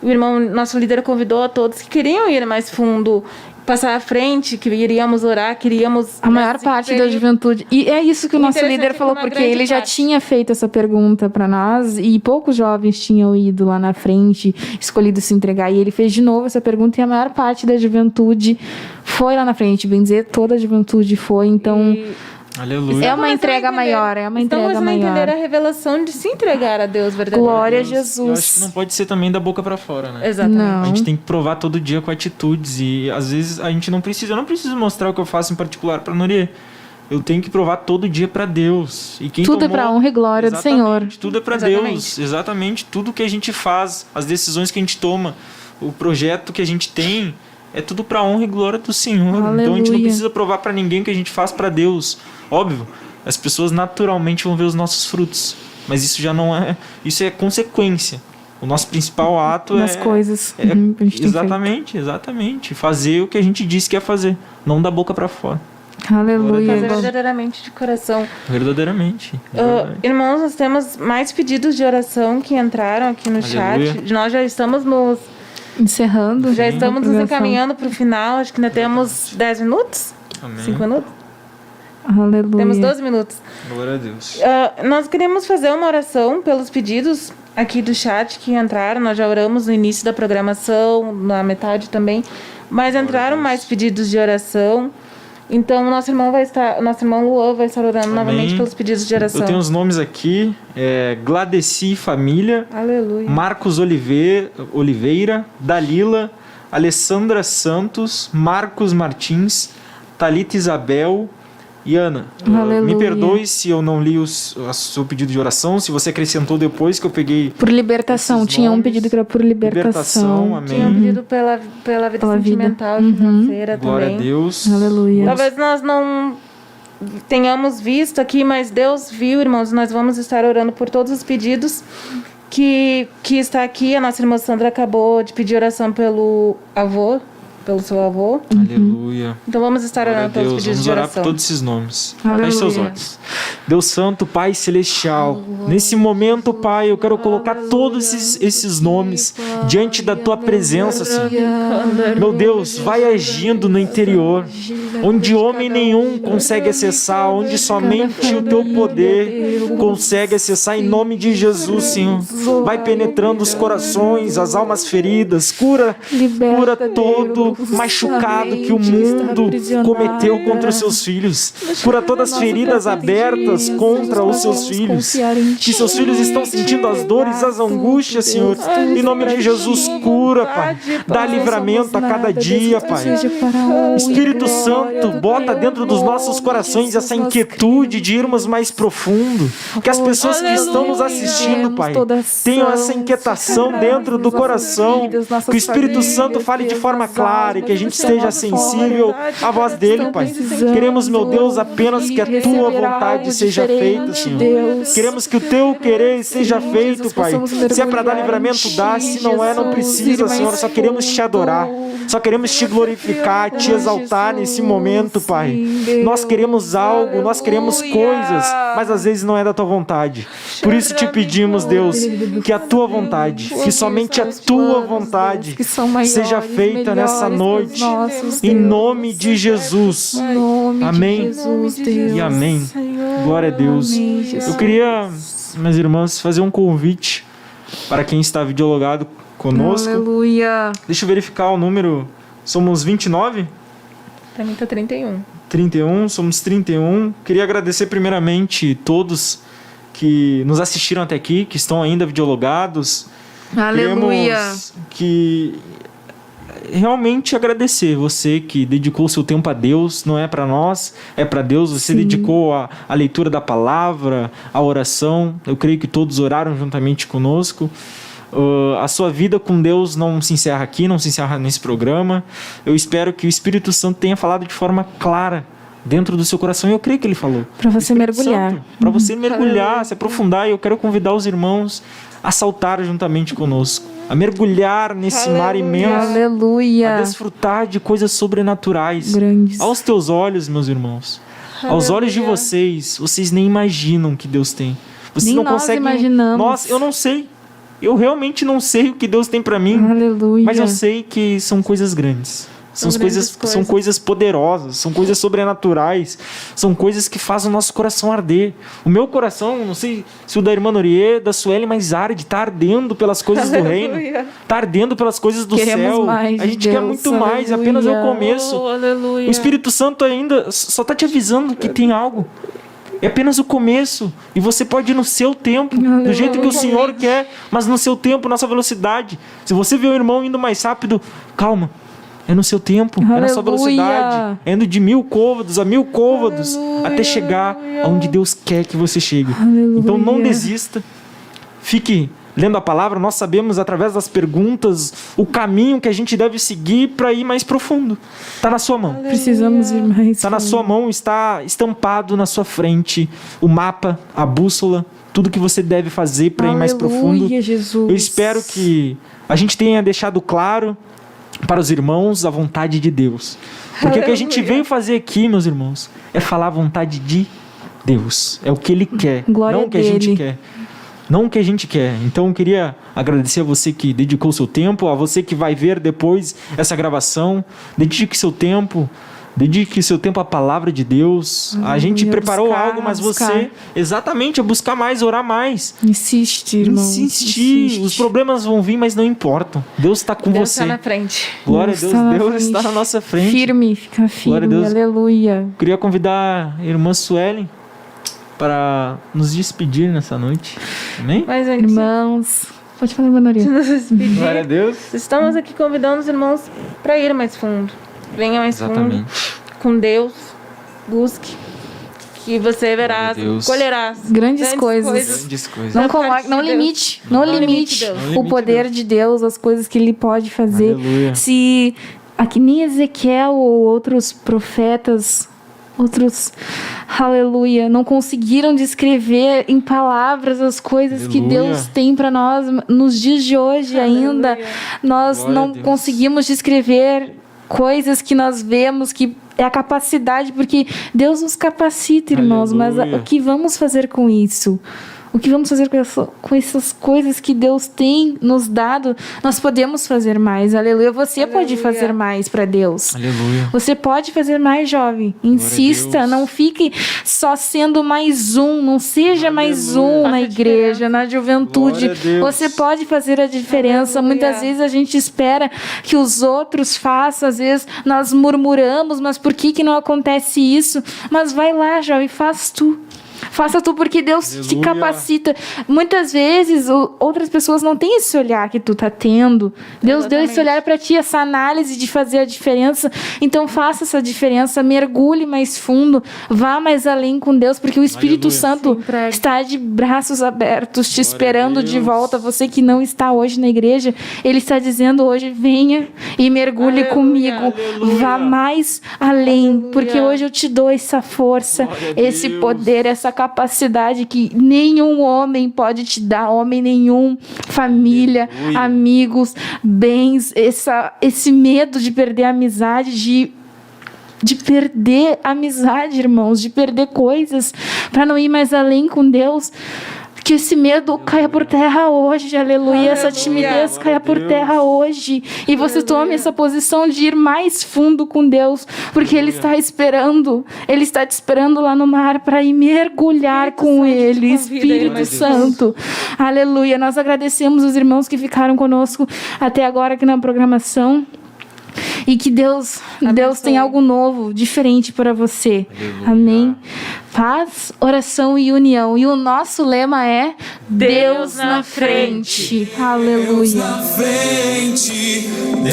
O irmão, nosso líder, convidou a todos que queriam ir mais fundo, passar à frente, que iríamos orar, queríamos... A maior parte da juventude. E é isso que o nosso Interessante líder que falou, uma porque grande ele já parte. tinha feito essa pergunta para nós e poucos jovens tinham ido lá na frente, escolhido se entregar. E ele fez de novo essa pergunta e a maior parte da juventude foi lá na frente. Bem dizer, toda a juventude foi. Então, Aleluia. é uma entrega maior, é uma entrega Estamos a entender maior. a revelação de se entregar a Deus verdadeiro. Glória a Eu acho que Jesus. não pode ser também da boca pra fora, né? Exatamente. Não. A gente tem que provar todo dia com atitudes e às vezes a gente não precisa, eu não preciso mostrar o que eu faço em particular para Noriê. Eu tenho que provar todo dia para Deus. E quem Tudo é tomou... pra honra e glória do Exatamente, Senhor. Tudo é para Exatamente. Deus. Exatamente. Tudo que a gente faz, as decisões que a gente toma, o projeto que a gente tem, é tudo para honra e glória do Senhor. Então a gente não Aleluia. precisa provar para ninguém o que a gente faz para Deus. Óbvio, as pessoas naturalmente vão ver os nossos frutos, mas isso já não é, isso é consequência. O nosso principal ato Nas coisas. é que a gente tem feito. exatamente, fazer o que a gente disse que ia fazer, não da boca para fora. Aleluia. Fazer verdadeiramente de coração. Verdadeiramente. Irmãos, nós temos mais pedidos de oração que entraram aqui no Aleluia. chat. Nós já estamos nos Encerrando. Já estamos nos Programação. encaminhando para o final. Acho que ainda temos 10 minutos? Amém. 5 minutos? Aleluia. Temos 12 minutos. Glória a Deus. Nós queremos fazer uma oração pelos pedidos aqui do chat que entraram. Nós já oramos no início da programação, na metade também. Mas entraram mais pedidos de oração. Então, nosso irmão Luan vai estar orando novamente pelos pedidos de oração. Eu tenho os nomes aqui. Gladeci Família. Aleluia. Marcos Oliveira. Dalila. Alessandra Santos. Marcos Martins. Thalita Isabel. E Ana, Aleluia. me perdoe se eu não li o seu pedido de oração, se você acrescentou depois que eu peguei. Por libertação. Esses Tinha um nomes. pedido que era por libertação. Amém. Tinha um pedido pela vida Pela vida. sentimental e financeira Glória também. a Deus. Aleluia. Talvez nós não tenhamos visto aqui, mas Deus viu, irmãos. Nós vamos estar orando por todos os pedidos que está aqui. A nossa irmã Sandra acabou de pedir oração pelo seu avô. Aleluia. Então vamos estar Glória a orando pelos Deus. pedidos Vamos de orar oração. por todos esses nomes. Aleluia. Feche seus olhos. Deus Santo, Pai Celestial, nesse momento, Pai, eu quero colocar todos esses nomes diante da Tua presença, Senhor. Meu Deus, vai agindo no interior, onde homem nenhum consegue acessar, onde somente o Teu poder consegue acessar, em nome de Jesus, Senhor. Vai penetrando os corações, as almas feridas, cura todo machucado que o mundo cometeu contra os seus filhos. Cura todas as feridas abertas contra os seus filhos. Que seus filhos estão sentindo as dores, as angústias, Senhor. Em nome de Jesus, cura, Pai. Dá livramento a cada dia, Pai. Espírito Santo, bota dentro dos nossos corações essa inquietude de irmos mais profundo. Que as pessoas que estão nos assistindo, Pai, tenham essa inquietação dentro do coração. Que o Espírito Santo fale de forma clara e que a gente esteja sensível à voz dele, Pai. Queremos, meu Deus, apenas que a Tua vontade seja feita, Senhor. Queremos que o Teu querer seja feito, Pai. Se é para dar livramento, dá. Se não é, não precisa, Senhor. Só queremos Te adorar. Só queremos Te glorificar, Te exaltar nesse momento, Pai. Nós queremos algo, nós queremos coisas, mas às vezes não é da Tua vontade. Por isso Te pedimos, Deus, que a Tua vontade, que somente a Tua vontade seja feita nessa noite, em nome de Jesus. Amém e amém. Glória a Deus. Eu queria, minhas irmãs, fazer um convite para quem está videologado conosco. Aleluia. Deixa eu verificar o número. Somos 29? Pra mim tá 31. 31, somos 31. Queria agradecer primeiramente todos que nos assistiram até aqui, que estão ainda videologados. Aleluia. Queremos que realmente agradecer você que dedicou seu tempo a Deus, não é para nós, é para Deus. Você dedicou a leitura da palavra, a oração. Eu creio que todos oraram juntamente conosco. A sua vida com Deus não se encerra aqui, não se encerra nesse programa. Eu espero que o Espírito Santo tenha falado de forma clara dentro do seu coração, e eu creio que ele falou. Para você mergulhar. Para você mergulhar, se aprofundar, e eu quero convidar os irmãos a saltar juntamente conosco, a mergulhar nesse mar imenso, Aleluia. a desfrutar de coisas sobrenaturais. Grandes. Aos teus olhos, meus irmãos, aos olhos de vocês, vocês nem imaginam o que Deus tem. Vocês Nem não nós conseguem. imaginamos. Nossa, eu não sei. Eu realmente não sei o que Deus tem para mim. Aleluia. Mas eu sei que são coisas grandes. São coisas poderosas, são coisas sobrenaturais, são coisas que fazem o nosso coração arder. O meu coração, não sei se o da irmã Norie, da Sueli, mas arde, está ardendo pelas coisas do reino, está ardendo pelas coisas do Queremos céu. mais A gente de quer Deus. muito mais, Aleluia. apenas é o começo. O Espírito Santo ainda só está te avisando que tem algo. É apenas o começo. E você pode ir no seu tempo, do jeito que o Senhor quer, mas no seu tempo, na sua velocidade. Se você vê o irmão indo mais rápido, calma. É no seu tempo, é na sua velocidade. É indo de 1000 côvados a 1000 côvados até chegar aonde Deus quer que você chegue. Aleluia. Então não desista. Fique lendo a palavra. Nós sabemos, através das perguntas, o caminho que a gente deve seguir para ir mais profundo. Está na sua mão. Precisamos ir mais. Está na sua mão, está estampado na sua frente o mapa, a bússola, tudo que você deve fazer para ir mais profundo. Aleluia, Jesus. Eu espero que a gente tenha deixado claro para os irmãos a vontade de Deus. Porque o que a gente veio fazer aqui, meus irmãos, é falar a vontade de Deus. É o que Ele quer, Glória não o que a gente dele. quer. não o que a gente quer. Então eu queria agradecer a você que dedicou seu tempo, a você que vai ver depois essa gravação. Dedique seu tempo à palavra de Deus. A gente preparou algo, mas você exatamente a buscar mais, orar mais. Insiste, irmão. Insistir. Os problemas vão vir, mas não importam. Deus está com Deus você. está na frente. Glória a Deus, Deus está na nossa frente. Firme, fica Glória a firme, Deus. aleluia. Queria convidar a irmã Suelen para nos despedir nessa noite. Amém? Mas antes Irmãos, pode falar, Manoria. de nos despedir, Glória a Deus. estamos aqui convidando os irmãos para ir mais fundo. Venha mais Exatamente. fundo com Deus. Busque. Que você verá, Glória a Deus. colherá Grandes coisas. Grandes coisas. Não, Da parte coloque, não de Deus. limite, não Não limite limite Deus. Não o limite poder Deus. de Deus, as coisas que Ele pode fazer. Aleluia. Se aqui nem Ezequiel ou outros profetas, aleluia, não conseguiram descrever em palavras as coisas que Aleluia. Deus tem para nós nos dias de hoje ainda, nós Glória a não Deus. conseguimos descrever coisas que nós vemos que é a capacidade, porque Deus nos capacita, irmãos, mas Aleluia. o que vamos fazer com isso? O que vamos fazer com essas coisas que Deus tem nos dado? Nós podemos fazer mais, aleluia. Você pode fazer mais para Deus. Aleluia. Você pode fazer mais, jovem. Insista, Deus. não fique só sendo mais um, não seja mais um na igreja, na juventude. Glória a Deus. Você pode fazer a diferença. Aleluia. Muitas vezes a gente espera que os outros façam, às vezes nós murmuramos, mas por que não acontece isso? Mas vai lá, jovem, faz tu. Faça tu, porque Deus te Aleluia. capacita. Muitas vezes outras pessoas não têm esse olhar que tu tá tendo. Deus deu esse olhar para ti, essa análise de fazer a diferença. Então faça essa diferença, mergulhe mais fundo, vá mais além com Deus, porque o Espírito Aleluia. Santo Se entregue. está de braços abertos, te Glória esperando a de Deus. volta. Você que não está hoje na igreja, Ele está dizendo hoje, venha e mergulhe Aleluia. comigo. Aleluia. Vá mais além, Aleluia. porque hoje eu te dou essa força, Glória a esse Deus. poder, essa capacidade que nenhum homem pode te dar, homem nenhum, família, Aleluia. amigos, bens, esse medo de perder a amizade, de perder a amizade, irmãos, de perder coisas para não ir mais além com Deus. Que esse medo caia por terra hoje, aleluia. Essa timidez caia por terra hoje. E você tome essa posição de ir mais fundo com Deus, porque Ele está esperando. Ele está te esperando lá no mar para ir mergulhar com Ele. Espírito Santo, aleluia. Nós agradecemos os irmãos que ficaram conosco até agora aqui na programação. E que Deus tem algo novo, diferente para você. Aleluia. Amém? Paz, oração e união. E o nosso lema é Deus na frente. Deus Aleluia. na frente, Deus